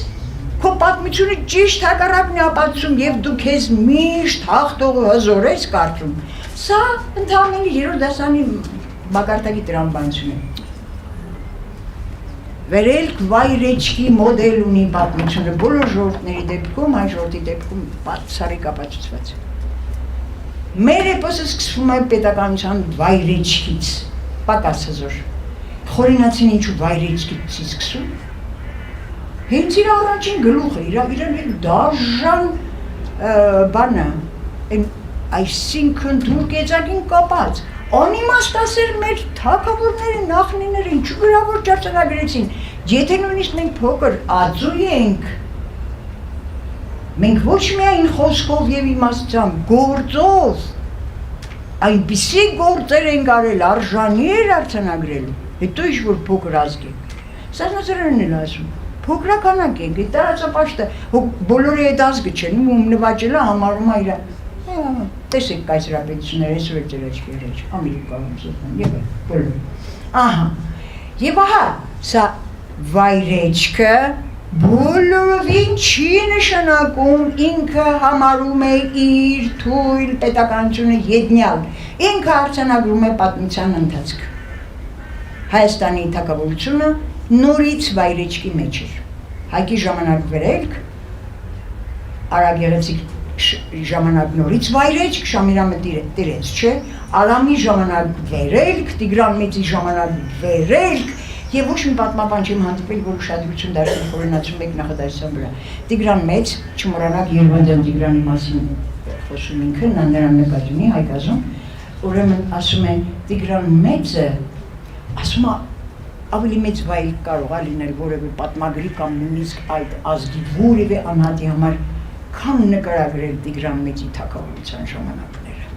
քո պատմությունը ճիշտ հակառակն է ապացուցում եւ դու քեզ միշտ հաղթող հզոր ես կարծում։ Սա ընդհանրապես երրորդ դասանի մակարդակի տրամաբանություն է։ Վերելք վայրեջքի մոդել ունի պատմությունը, բոլոր ժողովուրդների դեպքում, այն ժողովրդի դեպքում բացառիկ ապացուցված է։ Մեր էպոսը սկսվում է պետականության վայրեջքից, պակաս հզոր։ Խորենացին ինչու վայրեջքից սկսում։ Հենց իր առաջին գլուխը, իր դաժան բանը, այսինքն թուրքեծակին կապած, անիմաստասեր մեր թագավորները, նախնիները ինչու գրավոր ճարտարագրեցին, եթե նույնիսկ մենք փոքր ածու ենք, մենք ոչ միայն խոսքով եւ իմաստությամբ, գործով, այնպիսի գործեր ենք արել, արժանի էր արձանագրելու, հետո ինչ որ փոքր ազգ ենք, Սասնացրերն էլ ասում, փոքրականակ ենք, այդ տարածապաշտը, բոլորի այդ ազգը չեն, ում նվաճելը համարում է իրա, տեսեք կայսրապետությունները, այսօր էլ աչքերը, Ամերիկայում զոհան, եւ բոլոր։ Ահա, եւ ահա, սա վայրեջքը բոլորովին չի նշանակում ինքը համարում է իր թույլ պետականությունը յետնյալ, ինքը արձանագրում է պատմության ընթացքը։ Հայաստանի թագավորությունը նորից վայրեջքի մեջ էր։ Հայկի ժամանակ վերելք, Արագեղեցիկ ժամանակ նորից վայրեջք, Շամիրամը տիրեց, չէ, Արամի ժամանակ վերելք, Տիգրան Մեծի ժամանակ վերելք, եւ ոչ մի պատմաբան չեմ հանդիպել, որ ուշադրություն դարձնի խորենացում մեկ նախադասության վրա։ Տիգրան Մեծ, չմոռանաք Երևանյան Տիգրանի մասին խոսում ինքը, նա նրան նկատի ունի հայկազում, ուրեմն ասում է Տիգրան Մեծը, ասում է ավելի մեծ վայր կարող է լինել որևէ պատմագրի կամ նույնիսկ այդ ազգի որևէ անհատի համար, քան նկարագրել Տիգրան Մեծի թագավորության ժամանակները։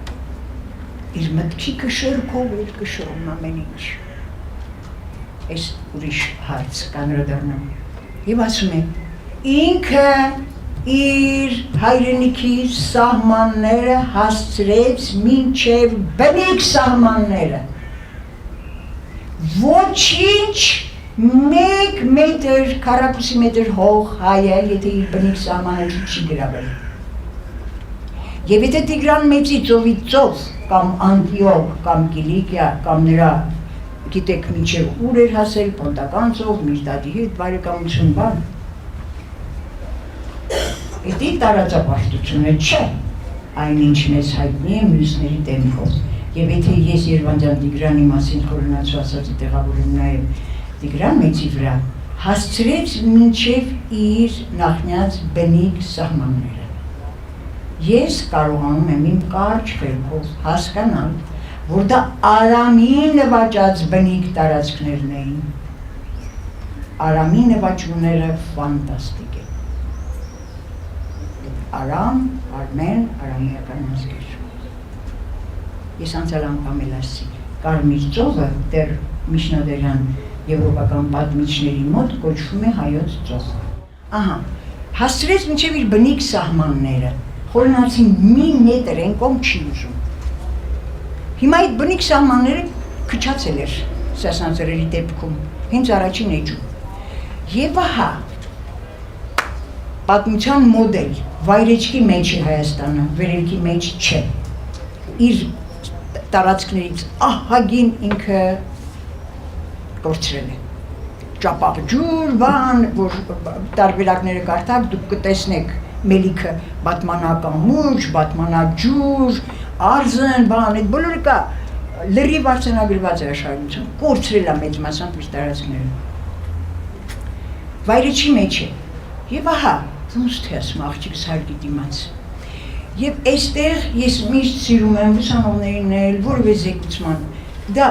Իր մտքի կշեռքով էր կշռում ամեն ինչ։ Այս ուրիշ հարց կանրադառնամ եւ ասում է ինքը իր հայրենիքի սահմանները հասցրեց մինչև բնիկ սահմանները ոչինչ 1 մետր քառակուսի մետր հող հայը եթե իր բնիկ սահմանները չի գրավել եւ եթե Տիգրան Մեծի ծովից ծով կամ Անտիոք կամ Կիլիկիա կամ նրա գիտեք մինչև ուր էր հասել, Պոնտական ծով, Միրդադի հետ բարեկամություն բան։ Էդի տարածապաշտությունը չէ, այնինչ մեզ հայտնի է մյուսների դեմքով։ Եվ եթե ես Երևանյան Տիգրանի մասին խորենացու ասածի տեղավորեմ նաև Տիգրան Մեծի վրա, հասցրեց մինչև իր նախնյաց բնիկ սահմանները։ Ես կարողանում եմ իմ կարճ խելքով հասկանալ, որ դա Արամի նվաճած բնիկ տարածքներն էին։ Արամի նվաճումները ֆանտաստիկ են։ Արամ, արմեն, արամեական ազգեր։ Ես անցյալ անգամ էլ ասի, Կարմիր ծովը դեռ միջնադարյան եվրոպական պատմիչների մոտ կոչվում է հայոց ծով։ Ահա, հասցրեց մինչև իր բնիկ սահմանները, խորենացին մի մետր են կողմ չի ուզում։ Հիմա այդ բնիկ սահմանները քչացել էր Սասնաձորերի դեպքում, հենց առաջին էջում։ Եվ ահա, պատմության մոդել, վայրեջքի մեջ է Հայաստանը, վերելքի մեջ չէ։ Իր տարածքներից ահագին ինքը կորցրել է։ Ճապաղջուր, բան, որ տարբերակները կարդաք, դուք կտեսնեք մելիքը բատմանական մուրջ, բատմանաջուր, արզն, բան, այդ բոլորը կա, լրիվ արձանագրված է աշխարհություն, կորցրել է մեծ մասամբ իր տարածքները։ Վայրեջքի մեջ է։ Եվ ահա, ոնց թե ասում աղջիկս հարգի դիմաց։ Եվ այստեղ ես միշտ սիրում եմ ուսանողներին էլ, որևէ զեկուցման, դա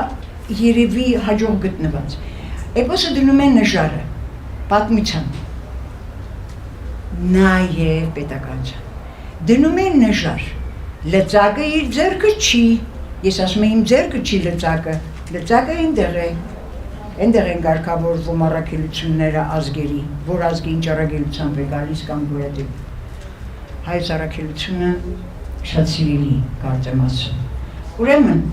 երևի հաջող գտնված։ Էպոսը դնում են նժարը, պատմության, նաև պետականության, դնում են նժար, լծակը իր ձեռքը չի, ես ասում եմ իմ ձեռքը չի լծակը այնտեղ են կարգավորվում առաքելությունները ազգերի, որ ազգի ինչ առաքելությամբ է գալիս կամ գոյատել։ Հայոց առաքելությունը շատ սիրելի կարծեմ ասում։ Ուրեմն,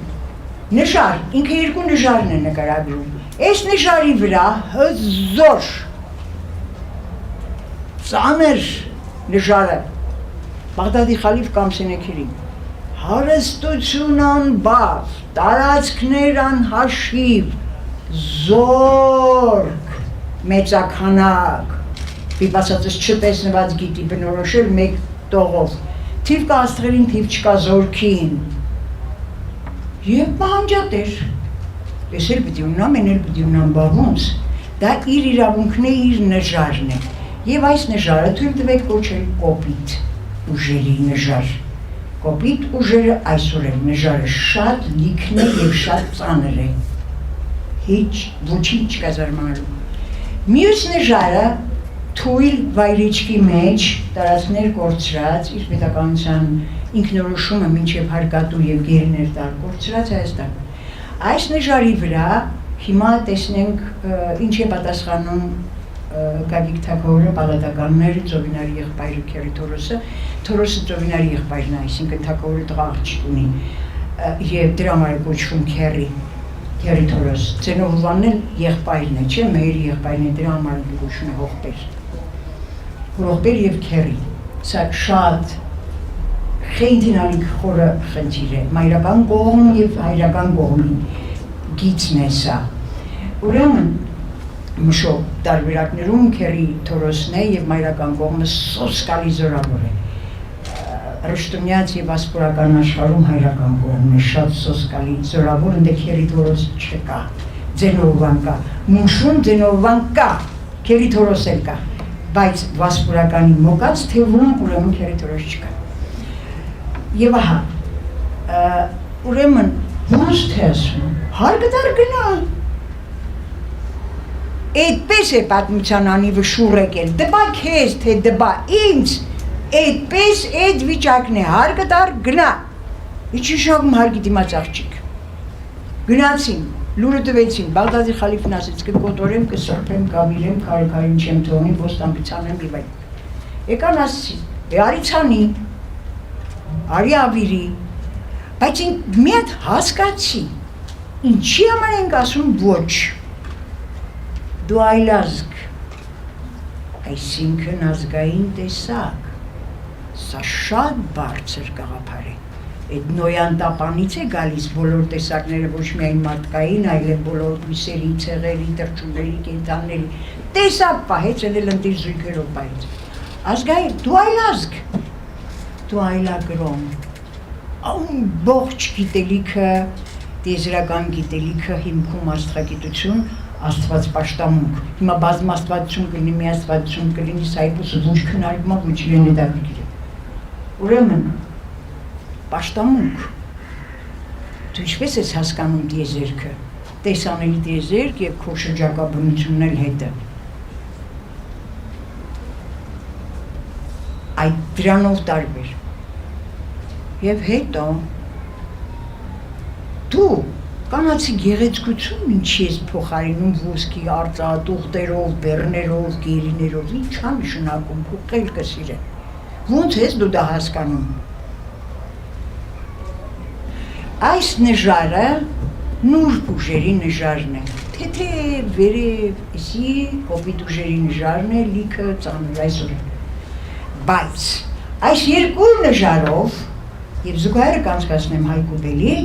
նժար, ինքը երկու նժարն է նկարագրում, այս նժարի վրա հզոր, ծանր նժարը, Բաղդադի խալիֆ կամ Սենեքերին, հարստություն անբավ, տարածքներ անհաշիվ, զորք, մեծաքանակ, պիպասածս չտեսնված գիտի բնորոշել մեկ տողով, թիվ կա աստղերին, թիվ չկա զորքին, և պահանջատեր, ես էլ պիտի ունամ, են էլ պիտի ունամ բաղոնց, դա իր իրավունքն է, իր նժարն է, և այս նժարը թույլ տվեք կոչել կոպիտ ուժերի նժար, կոպիտ ուժերը այսօր է, նժարը շատ լիքն է և շատ ծանր է, ոչինչ չկա զարմանալու։ Մյուս նժարը թույլ վայրեջքի մեջ տարածքներ կորցրած, իր պետականության ինքնորոշումը մինչև հարկատու և գերիներ տալ կորցրած Հայաստան։ Այս նժարի վրա հիմա տեսնենք ինչ է պատասխանում Գագիկ թագավորը, պալատականները, ծովինարի եղբայրը Քերի Թորոսը, Թորոսը ծովինարի եղբայրն է, այսինքն թագավորը տղա աղջիկ ունի և դրա համար է կոչվում Քերի Թորոս, Ցենովանն էլ եղբայրն է, չէ, Մեհերի եղբայրն է, դրա համար է կոչվում է Հողբեր և Քերի, սա շատ խենդինալիք խորը խնդիր է, մայրական կողմ և հայրական կողմի գիծն է սա։ Ուրեմն մշոկ տարբերակներում քերի Թորոսն է եւ մայրական կողմը սոսկալի զորավոր է։ Ռշտունյաց եւ ասպորական աշխարհում հայրական կողմն է շատ սոսկալի զորավոր, ընդ քերի Թորոս չկա։ Ձենովան կա, մուշուն ձենովան կա, քերի Թորոս էլ կա, բայց վասպուրականի մոկած թևում ուրեմն քերի Թորոս չկա։ Եվ ահա, ուրեմն ոնց թե ասում, հարգդար գնա։ Այդպես է պատմության անիվը շուռ եկել, դբա քեզ, թե դբա ինձ, այդպես այդ վիճակն է, հարգդար գնա։ Իչի շագում հարգի դիմաց աղջիկ։ Գնացին, լուրը տվեցին, Բաղդադի խալիֆն ասեց, կկոտորեմ, կսրբեմ, կավիրեմ, քարքարին չեմ թողնի, ոստանպիցան եմ եւ այլ։ Եկան ասեցին, արի ցանի, արի ավիրի, բայց մի հատ հասկացի, ինչի համար ենք ասում ոչ, դու այլազգ, այսինքն ազգային տեսակ, սա շատ բարձր գաղափար է, այդ նոյան տապանից է գալիս բոլոր տեսակները ոչ միայն մարդկային, այլև բոլոր բույսերի, ցեղերի, թռչունների, կենդանների, տեսակ պահեց, էլ ընտիր զույգերով պահեց, ազգային, դու այլազգ, դու այլագրոմ, ամբողջ գիտելիքը, տիեզերական գիտելիքը հիմքում աստղագիտություն, Աստված պաշտամունք, հիմա բազմ աստվածություն կլինի, մի աստվածություն կլինի, սայբուսը ոչ քննարկումով միջին է դակիրը։ Ուրեմն, պաշտամունք, դու ինչպես ես հասկանում տիեզերքը, տեսանելի տիեզերք և քո շրջակա բնությունն էլ հետը։ Այդ դրանով տարբեր։ Եվ հետո, դու կանացի գեղեցկություն ինչի ես փոխարինում ոսկի արծաթուղթերով, բեռներով, գերիներով, ինչ ա նշանակում, քո խելքը սիրել։ Ոնց ես դու դա հասկանում։ Այս նժարը նուրբ ուժերի նժարն է, թեթև, վերև, էսի կոպիտ ուժերի նժարն է, լիքը ծանր այսօր։ Բայց այս երկու նժարով, եւ զուգահեռ կանցկացնեմ Հայկուբելի,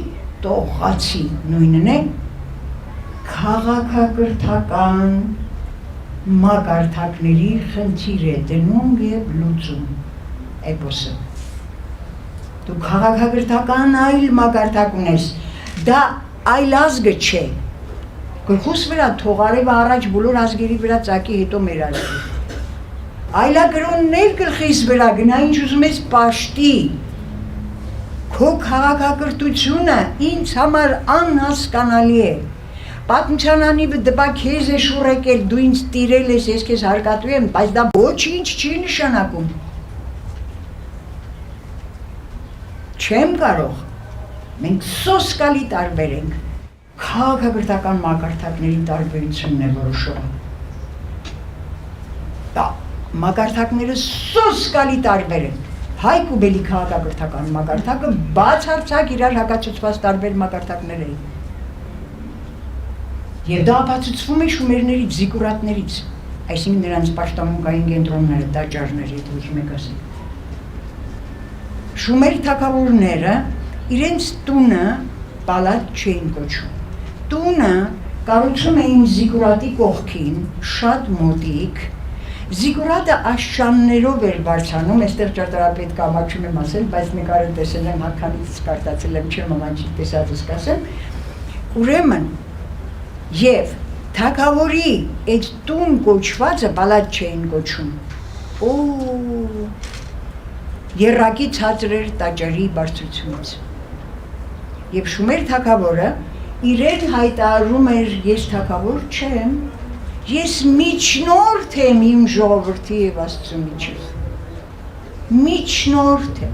տողացի նույնն է քաղաքակրթական մակարդակների խնդիր է դնում եւ լուծում էպոսը։ Դու քաղաքակրթական այլ մակարդակ ունես, դա այլ ազգը չէ։ Գլխուս վրա թողարևը առաջ բոլոր ազգերի վրա ծակի հետո մեր ազգի։ Այլագրոններ գլխիս վրա գնա ինչ ուզում ես պաշտի։ Քո քաղաքակրթությունը ինձ համար անհասկանալի է։ Պատմության անիվը դպա քեզ է շուռ եկել, դու ինձ տիրել ես, ես քեզ հարկատու եմ, բայց դա ոչինչ չի նշանակում։ Չեմ կարող։ Մենք սոսկալի տարբեր ենք։ Քաղաքակրթական մակարդակների տարբերությունն է որոշողը։ Դա մակարդակները սոսկալի տարբեր են։ Հայկուբելի քաղաքակրթական մակարդակը բացարձակ իրար հակացուցված տարբեր մակարդակներ էին։ Եվ դա ապացուցվում է շումերների զիկուրատներից, այսինքն նրանց պաշտամունքային կենտրոնները, տաճարները, եթե ուզում եք ասել։ Շումեր թագավորները իրենց տունը պալատ չէին կոչում։ Տունը կառուցում էին զիկուրատի կողքին, շատ մոտիկ, Զիկուրատը աշճաններով էր բարձրանում, այստեղ ճարտարապետ կամաչում եմ ասել, բայց նկարը տեսել եմ, հականից կարտացել եմ, չեմ ամանչի տեսածս կասեմ, ուրեմն, և թագավորի այդ տուն կոչվածը պալատ չէին կոչում, եռակի ցածր էր տաճարի բարձրությունից, և շումեր թագավորը իրեն հայտարարում էր, ես թագավոր չեմ, Ես միջնորդ եմ իմ ժողովրդի և Աստծու միջև, միջնորդ եմ,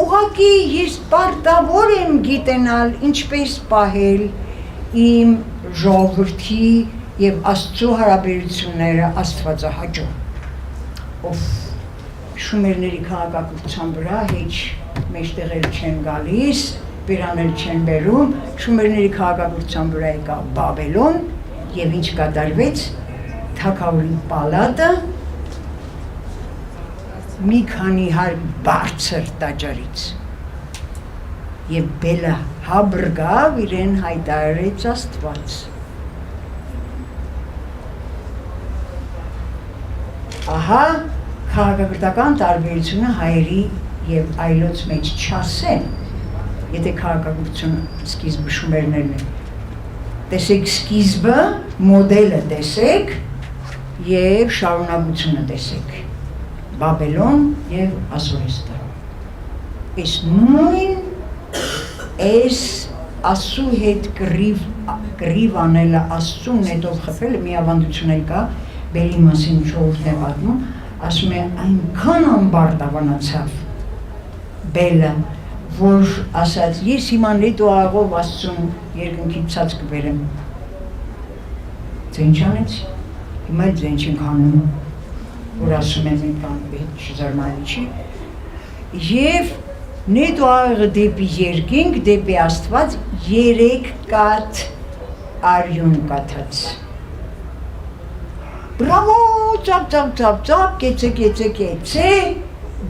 ուղղակի ես պարտավոր եմ գիտենալ ինչպես պահել իմ ժողովրդի և Աստծու հարաբերությունները Աստվածահաճո, ով շումերների քաղաքակրթության վրա հեչ մեջտեղել չեն գալիս, բերանել չեն բերում, շումերների քաղաքակրթության վրա եկա Բաբելոն, և ինչ կատարվեց, թագավորի պալատը մի քանի հարկ բարձր տաճարից եւ բելը հաբրգավ իրեն հայտարարեց Աստված։ Ահա քաղաքակրթական տարբերությունը հայերի եւ այլոց մեջ չասեն, եթե քաղաքակրթություն սկիզբը շումերներն են։ Տեսեք սկիզբը, մոդելը տեսեք եւ շարունակությունը տեսեք։ Բաբելոն եւ Ասորեստան։ Այս նույն այս Աստծու հետ կռիվ անելը, Աստծուն հետով խփելը մի ավանդություն էլ կա, բերի մասին ժողովուրդն է պատմում, ասում է այնքան ամբարդ ավանացավ բելը, որ ասաց ես հիմա նետո աղով Աստծուն երկնքից ցած կբերեմ։ Ձեն չանեցի, հիմա էլ ձեն չենք անում, որ ասում եմ մենք բան շզարմալի չի, և նետո աղը դեպի երկինք, դեպի Աստված 3 կաթ արյուն կաթած։ Բրավո, ծապ, կեցե,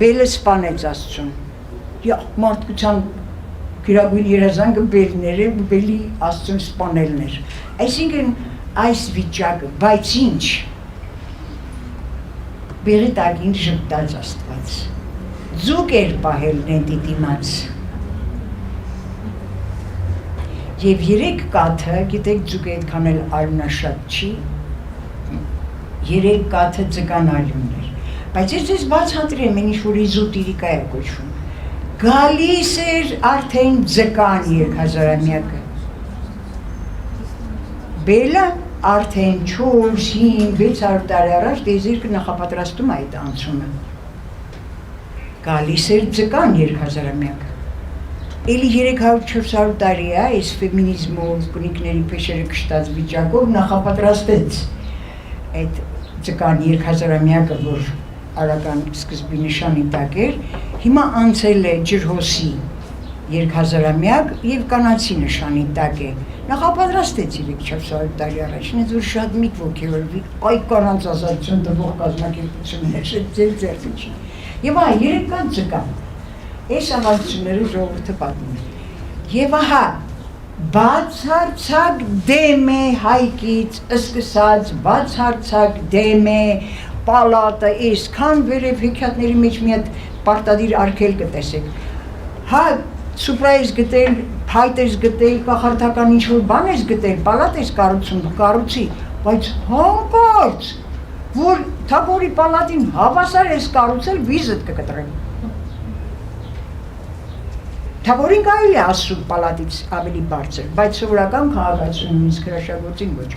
բելը սպանեց Աստծուն։ Մարդկության գրագույն երազանքը բելները, բելի Աստծուն սպանելն էր։ Այսինքն այս վիճակը, բայց ինչ, բերի տակին ժպտաց Աստված, ձուկ էր պահել նետի դիմաց։ Եվ 3 կաթը, գիտեք ձուկը այդքան էլ արյունաշատ չի, 3 կաթը ձկան արյուններ, բայց ես ձեզ բացատրեմ, ինչ որ իզոտիրիկա է կոչվում, գալիս էր արդեն ձկան 2000-ամյակը, բելը արդեն 4, 5, 600 տարի առաջ դեզիրքը նախապատրաստում է այդ անցումը, գալիս էր ձկան 2000-ամյակը, էլի 300-400 տարի է, այս ֆեմինիզմով, կնիկների փեշերը կշտած վիճակով նախապատրաստեց այդ ձկան 2000-ամյակը, որ արական սկզբի նշանի տակ էր, հիմա անցել է ջրհոսի 2000-ամյակ և կանացի նշանի տակ է, նախապատրաստեց 400 տարի առաջ, ինձ որ շատ միք ոգևորվի, այ կանանց ազատություն տվող կազմակերպություններ, ձեր ձեռքը չի, և այ 3 կան ձկան, այս ավանդությունները ժողովուրդը պատմում է, և ահա բացարձակ դեմ է Հայկից, սկսած բացարձակ դեմ է պալատը, այսքան վերև հեքիաթների մեջ մի հատ պարտադիր արգել կտեսեք, հա սուպրայես գտել, փայտ ես գտել, կախարդական ինչ-որ բան ես գտել, պալատ ես կառուցի, բայց հանկարծ, որ Թագորի պալատին հավասար ես կառուցել, վիզդ կկտրեմ։ Թագորին կարելի է Աստծու պալատից ավելի բարձր, բայց սովորական քաղաքացիությունում իսկ հրաշագործին ոչ։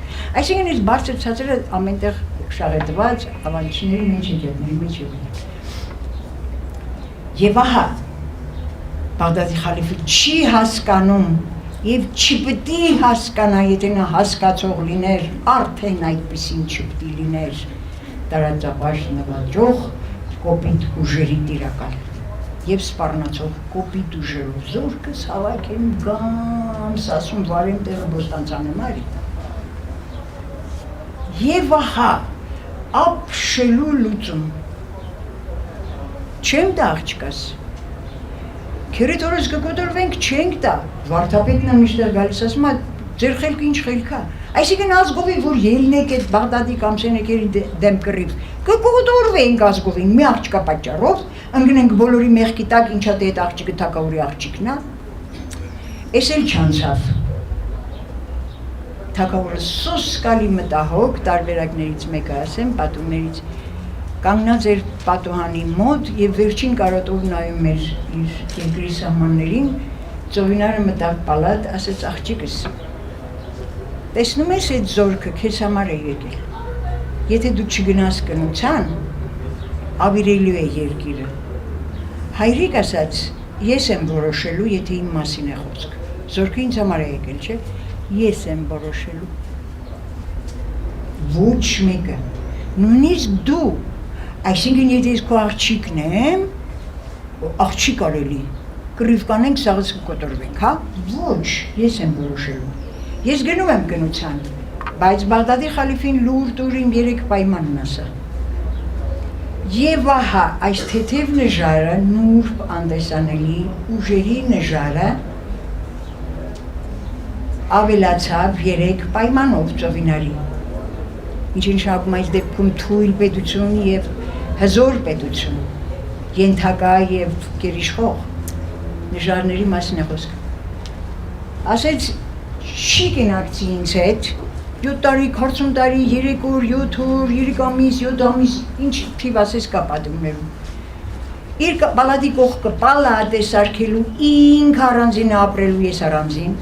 Այսինքն այս բարձր ցածրը ամենտեղ շաղետված ավանդությունների մեջ հեքիաթների մեջ է։ Եվ ահա Բաղդադի խալիֆը չի հասկանում եւ չպետք է հասկանա, եթե նա հասկացող լիներ, արդեն այդպեսին չպետք է լիներ տարածապաշտ նվաճող կոպիտ ուժերի տիրակալ։ Եվ սպառնացող կոպիտ ուժերով զորքս հավաքեմ գամ, սասում վարեմ տեղը բոստանցանեմ արի։ Եվ ահա, ապշելու լուծում, չեմ դա աղջկաս, քերետ օրս կկոտորվենք չենք դա, վարդապետն է միշտեղ գալիս ասում, ձեր խելքը ինչ խելքա, այսինքն ազգովին, որ ելնեք այդ Բաղդադի կամ Սենեկերի դեմ կռիվ, կկոտորվենք ազգովին մի աղջկա պատճառով, ընկնենք բոլորի մեղքի տակ, ինչա թե այդ աղջիկը թագավորի աղջիկն է, էս էլ չանցավ։ Թագավորը սոսկալի մտահոգ, տարբերակներից մեկը ասեմ, պատումներից, կանգնած էր պատուհանի մոտ և վերջին կարոտով նայում էր իր երկրի սահմաններին, ծովինարը մտավ պալատ, ասեց աղջիկս, տեսնում ես այդ զորքը քեզ համար է եկել, եթե դու չգնաս կնության, ավիրելու է երկիրը, հայրիկ ասաց, ես եմ որոշելու, եթե իմ մասին է խոսք, զորքը ինձ համար է եկել, չէ, ես եմ որոշելու, ոչ մեկը, նույնիսկ դու, այսինքն եթե ես քո աղջիկն եմ, աղջիկ արելի, կռիվ կանենք, սաղս կկոտորվենք, հա, ոչ, ես եմ որոշելու, ես գնում եմ կնության, բայց Բաղդադի խալիֆին լուր տուր իմ 3 պայմանն ասա, և ահա այս թեթև նժարը, նուրբ անդեսանելի ուժերի նժարը, ավելացավ 3 պայմանով ծովինարի։ Ինչ նշանակում այս դեպքում թույլ պետություն եւ հզոր պետություն, ենթակա եւ գերիշխող նժարների մասին է խոսքը։ Ասեց չի կենակցի ինձ հետ 7 տարի, 40 տարի, 3 օր, 7 օր, 3 ամիս, 7 ամիս, ինչ թիվ ասես կա պատումներում։ Իր բալադի կողքը պալատ է սարքելու, ինք առանձին ապրելու ես առանձին։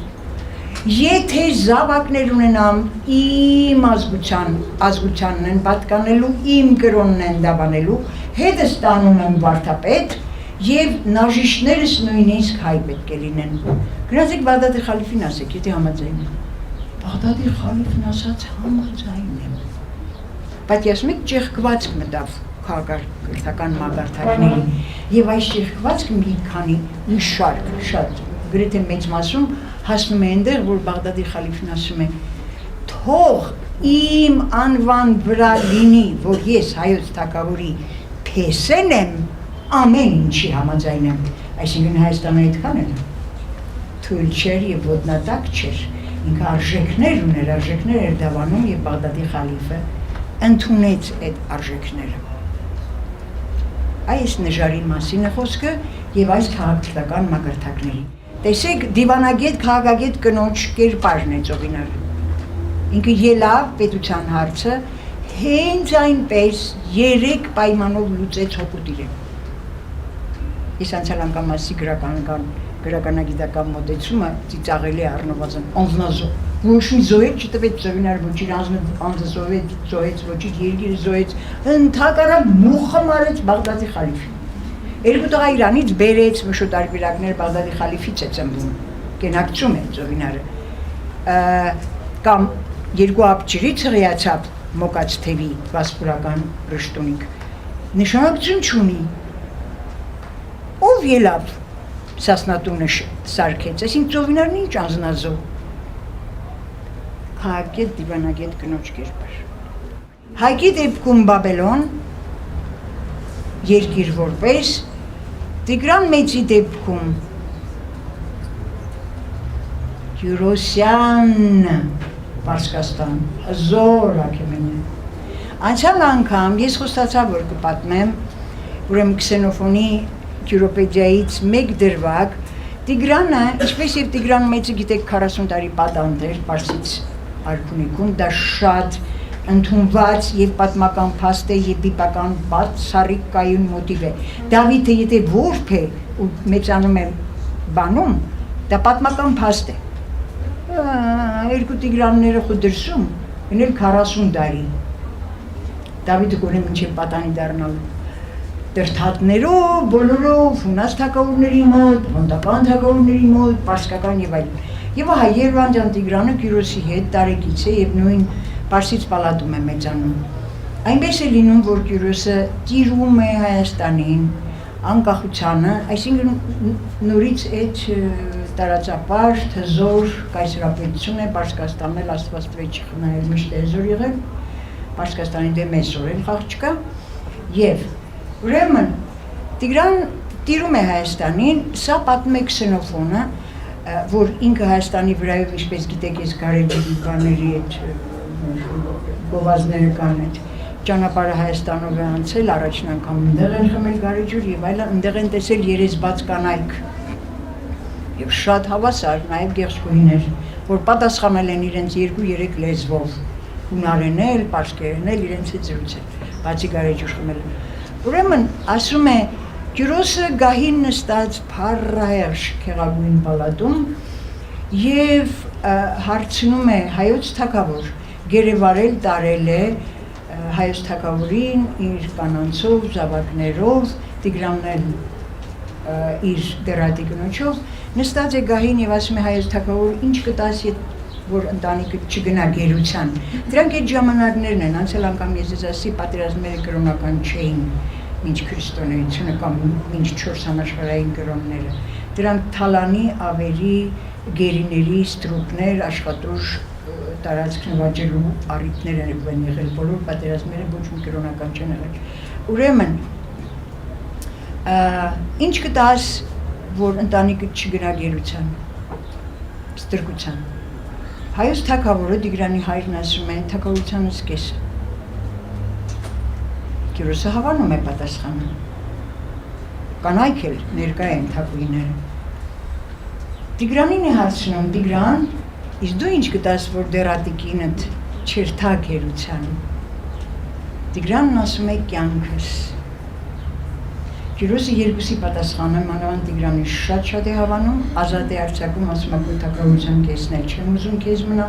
Եթե զավակներ ունենամ, իմ ազգությանն են պատկանելու, իմ կրոնն են դավանելու, հետս տանում եմ վարդապետ եւ նաժիշներս նույնիսկ հայ պետք է լինեն։ Գնացեք Բաղդադի խալիֆին ասեք, եթե համաձայն են։ Բաղդադի խալիֆն ասաց համաձայն եմ։ Բայց ես մեկ ճեղքվածք մտավ քաղաքական մագարտակների եւ այս ճեղքվածքը մի քանի շարք շատ գրեթե մեծ մասում հասնում է այնտեղ, որ Բաղդադի խալիֆն ասում է թող իմ անվան վրա լինի, որ ես հայոց թագավորի փեսեն եմ, ամեն ինչի համաձայն եմ, այսինքն Հայաստանը այդքան է թույլ չէր եւ ոտնատակ չէր, ինքը արժեքներ ուներ, արժեքներ էր դավանում եւ Բաղդադի խալիֆը ընդունեց այդ արժեքները։ Այս նժարի մասին է խոսքը եւ այս քաղաքական մակարդակների։ Տեսեք, դիվանագետ, քաղաքագետ կնոջ կերպարն է ծովինարը։ Ինքը ելավ պետության հարցը հենց այնպես 3 պայմանով լուծեց հոգուտ իրեն։ Ես անցյալ անգամ ասի գրականագիտական մոտեցումը ծիծաղելի առնվազն անձնազո։ Ոչ մի զոհեր չտվեց ծովինարը, ոչ իր անձը զոհեց, ոչ իր երկիրը զոհեց, ընդհակառակ մուխը մարեց Բաղդադի խալիֆին։ Երկու տղա Իրանից բերեց մշոտ արբերակներ Բաղդադի խալիֆից է ծնվում, կենակցում է ծովինարը, կամ երկու աբջրից հղիացավ մոկած թևի վասպուրական ռշտունիկ, նշանակություն չունի, ով ելավ Սասնատունը սարքեց, այսինքն ծովինարն ինչ անձնազոհ, քաղաքագետ, դիվանագետ կնոջ կերպար։ Հայկի դեպքում Բաբելոն, երկիր որպես, Տիգրան Մեծի դեպքում Կյուրոսյան, Պարսկաստան, հզոր Աքեմենյան։ Անցյալ անգամ ես խոստացա, որ կպատմեմ, ուրեմն քսենոֆոնի Կյուրոպեդիայից մեկ դրվագ, Տիգրանը, ինչպես եւ Տիգրան Մեծը գիտեք 40 տարի պատանդ էր Պարսից արքունիքում, դա շատ ընդունված եւ պատմական փաստ է եւ բիպական բացառիկ կայուն մոտիվ է։ Դավիթը եթե որբ է ու մեծանում է բանում, դա պատմական փաստ է։ Երկու Տիգրանները խոդրսում, ենել 40 տարի։ Դավիթը գոնե մինչեւ պատանի դառնալու դրթատներով, բոլորով, հունաց թագավորների մոտ, հոնդական թագավորների մոտ, պարսկական եւ այլն։ Եվ ահա Երևանյան Տիգրանը Կյուրոսի հետ տարեկից է եւ նույն Պարսից պալատում է մեծանում։ Այնպես է լինում, որ Կյուրոսը տիրում է Հայաստանին, անկախությանը, այսինքն նորից այդ տարածապաշտ, հզոր կայսերապետություն է, Պարսկաստանն էլ Աստված տվեց չխնայել միշտ է հզոր եղել, Պարսկաստանի դեմ այսօր էլ խաղ չկա եւ ուրեմն Տիգրան տիրում է Հայաստանին, սա պատմում է քսենոֆոնը, որ ինքը Հայաստանի վրայով, ինչպես գիտեք, ես գարեջուրի բաների այդ գովազները կան այդ ճանապարհը Հայաստանով է անցել, առաջին անգամ ընդեղ են խմել գարեջուր եւ այլն, ընդեղ են տեսել երեսբաց կանայք եւ շատ հավասար նաեւ գեղեցկուհիներ, որ պատասխանել են իրենց 2-3 լեզվով, հունարեն էլ, պարսկերեն էլ, իրենց հետ զրուցել, բացի գարեջուր խմել։ Ուրեմն ասում է Կյուրոսը գահին նստած փառահեղ քեղագույն պալատում եւ հարցնում է հայոց թագավոր գերեվարել տարել է հայոց թագավորին իր կանանցով, զավակներով, Տիգրանն էլ իր դերատի կնոջով նստած է գահին եւ ասում է հայոց թագավոր ինչ կտաս որ ընտանիքը չգնա գերության։ Դրանք այդ ժամանակներն են, անցյալ անգամ ես ասի պատերազմները կրոնական չէին մինչ քրիստոնեությունը կամ մինչ 4 համաշխարհային կրոնները։ Դրանք թալանի, ավերի, գերիների, ստրուկներ, աշխատուժ տարածք նվաճելու առիթներ են եղել, բոլոր պատերազմները ոչ մի կրոնական չեն եղել։ Ուրեմն ինչ կտաս, որ ընտանիքը չգնա գերության, ստրկության։ Հայոց թագավորը Տիգրանի հայրն ասում է թագավորությանս կեսը։ Կիրոսը հավանում է պատասխանը։ Կանայք էլ ներկա են թագուհիները։ Տիգրանին է հարցնում, Տիգրան, իսկ դու ինչ գտաս, որ դերատիկինդ չեր թագերության։ Տիգրանն ասում է կյանքս։ Կիրոսը երկուսի պատասխանը մանավանդ Տիգրանի շատ է հավանում, ազատ է արձակում, ասում է քո թագավորության կեսն էլ չեմ ուզում քեզ մնա,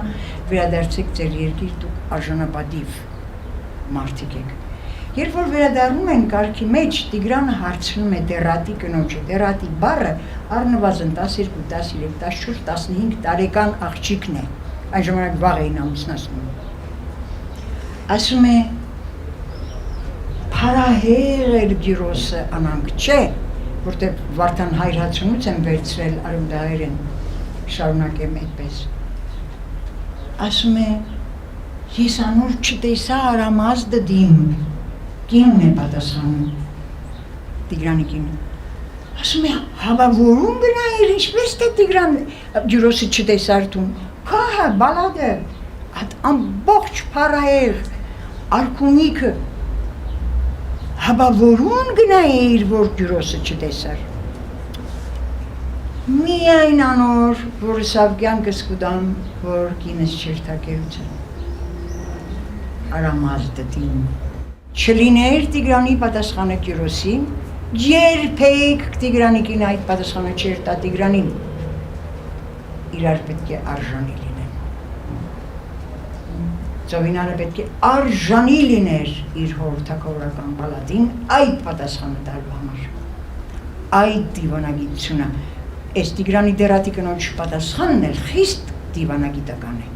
վերադարձեք ձեր երկիր, դուք արժանապատիվ մարդիկ եք։ Երբ որ վերադառնում են կարգի մեջ, Տիգրանը հարցնում է դերատի կնոջը, դերատի բառը առնվազն 12, 13, 14, 15 տարեկան աղջիկն է, այն ժամանակ վաղ էին ամուսնացնում։ Ասում է Փարահեղ էր Գիրոսը անանք չէ, որտեղ Վարդան հայրացունուց են վերցրել արմդահայերեն, շարունակեմ այդպես։ Ասում է, ես անոր չտեսա Արամազդը դիմ, կինն է պատասխանում, Տիգրանի կինը։ Ասում է, հավավորում գնայր, ինչպես թե Տիգրան Գիրոսը չտեսար տուն, քահը, բալադը, ամբողջ Փարահեղ, արքունիքը, Հավավորուն գնայիր, որ Գիրոսը չտեսար։ Միայն անոր, որ սավկյանքս կուդամ, որ կինս չեր թագերության։ Արամազդը դին։ Չլիներ Տիգրանի պատասխանը Գիրոսին, երբեք Տիգրանի կինը այդ պատասխանը չեր տա Տիգրանին։ Իրար պետք է արժանի լինեն։ Ծովինարը պետք է արժանի լիներ իր հոր թագավորական պալատին այդ պատասխանը տալու համար։ Այդ դիվանագիտությունը, այս Տիգրանի դերատի կնոջ պատասխանն էլ խիստ դիվանագիտական է։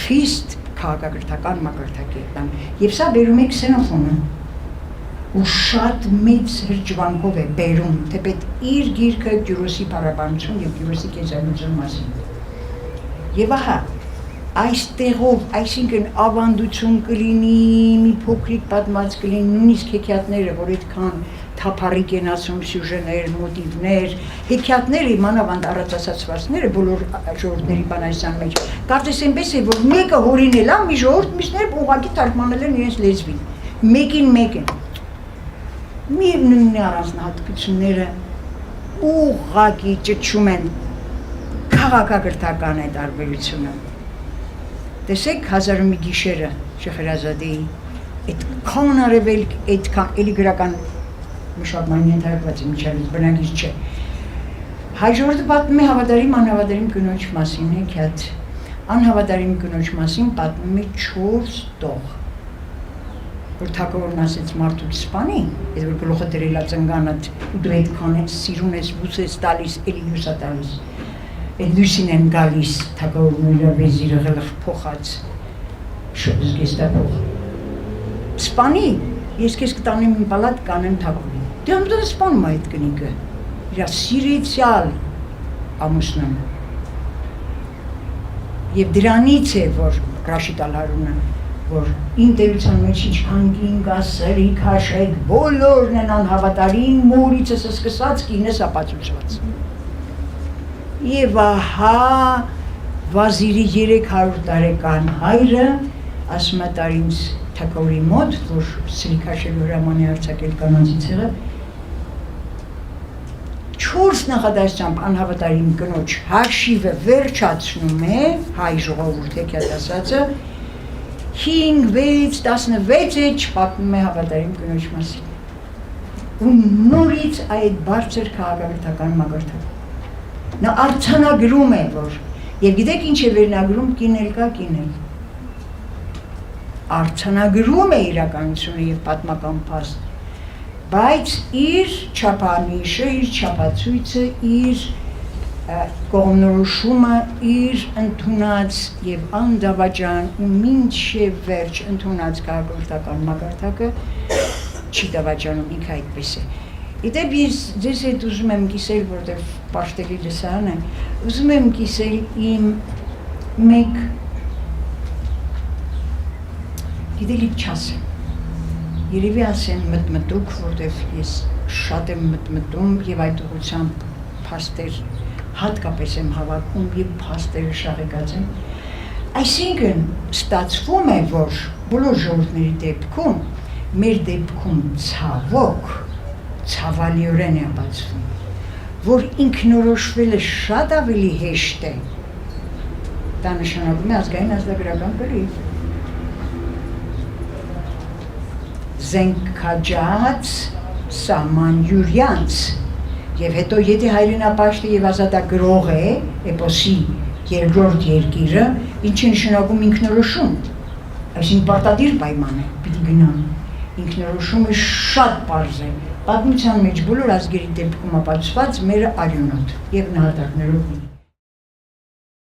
Խիստ քաղաքակրթական մակարդակի եւ սա բերում է Քսենոֆոնը ու շատ մեծ հրճվանքով է բերում թեպետ իր գիրքը Գյուրոսի փառաբանություն եւ Գյուրոսի կեզարության մասին։ Եվ ահա այստեղով, այսինքն ավանդություն կլինի, մի փոքրիկ պատմած կլինի, նույնիսկ հեքիաթները, որ այդքան թափառիկ են ասում սյուժեներ, մոտիվներ, հեքիաթները, մանավանդ առաջ ասացվածները բոլոր ժողովուրդների բանաստան մեջ, կարծես այնպես է, որ մեկը հորինել է, մի ժողովուրդ, մյուսները ուղղակի թարգմանել են իրենց լեզվին, մեկին մեկ են։ Միևնույն առանձնահատկությունները ուղղակի ճչում են քաղաքակրթական է տարբերությունը։ Տեսեք հազարու մի գիշերը Շեխերազադեի, այդքան արևելք, այդքան էլի գրական մշակման ենթարկված է միջավայրից բնագիր չէ։ Հայ ժողովուրդը պատմում է հավատարիմ անհավատարիմ կնոջ մասին հեքիաթ։ Անհավատարիմ կնոջ մասին պատմում է 4 տող։ Որ թագավորն ասեց մարդուց սպանի, այդ որ գլուխը դրել է ծնգանդ ու դու այդքան սիրուն ես, բուս ես տալիս, էլի լույս է տալիս։ Այդ լույսին են գալիս թագավորն ու իր վեզիրը գլխ փոխած զգեստապող։ Սպանի, ես քեզ կտանեմ իմ պալատ կանեմ թագավորին։ Դե ամեն սպանում այդ կնիկը։ Իր սիրեցյալ ամուսնուն։ Եվ դրանից է, որ Ռաշիդ Ալ-Հարունը, որ ինտերության մեջ ինչքան կին կա, սրի, քաշեք, բոլորն են անհավատարին, մորիցս սկսած կինս ապացուցված։ Եվ ահա վազիրի 300 տարեկան հայրը ասում է տարինց թագավորի մոտ, որ սրի քաշելու հրաման է արձակել կանանցից եղավ, 4 նախադասությամբ անհավատարիմ կնոջ հաշիվը վերջացնում է հայ ժողովուրդ հեքիաթ ասածը 5, 6, 16 չպատմում է հավատարիմ կնոջ մասին։ Ու նորից այդ բարձր քաղաքակրթական մակարդակ։ Նա արձանագրում է, որ եւ գիտեք ինչ է վերնագրում, կինել կա կինել։ Արձանագրում է իրականությունը եւ պատմական փաստ, բայց իր չափանիշը, իր չափացույցը, իր կողմնորոշումը, իր ընդունած եւ անդավաճան ու մինչեւ վերջ ընդունած քաղաքական մակարդակը չի դավաճանում, ինքը այդպես է։ Իդեպ ես ձեզ հետ ուզում եմ կիսել, որտեղ պաշտելի լսարան է, ուզում եմ կիսել իմ մեկ գիտելիք չասեմ, երևի ասեմ մտմտուկ, որտեղ ես շատ եմ մտմտում եւ այդ ուղղությամբ փաստեր հատկապես եմ հավաքում եւ փաստերը շահեկած եմ։ Այսինքն ստացվում է, որ բոլոր ժողովուրդների դեպքում, մեր դեպքում ցավոք, ցավալիորեն է ապացվում, որ ինքնորոշվելը շատ ավելի հեշտ է։ Դա նշանակում է ազգային ազգագրական կռիվ։ Զենքաջած սահմանյուրյանց եւ հետո եթե հայրենապաշտը եւ ազատագրող է էպոսի երկրորդ երկիրը, ինչի նշանակում ինքնորոշում, այսինքն պարտադիր պայման է, պիտի գնան։ Ինքնորոշումը շատ պարզ է, պատմության մեջ բոլոր ազգերի դեպքում ապացուցված մեր արյունոտ եւ նահատակներով։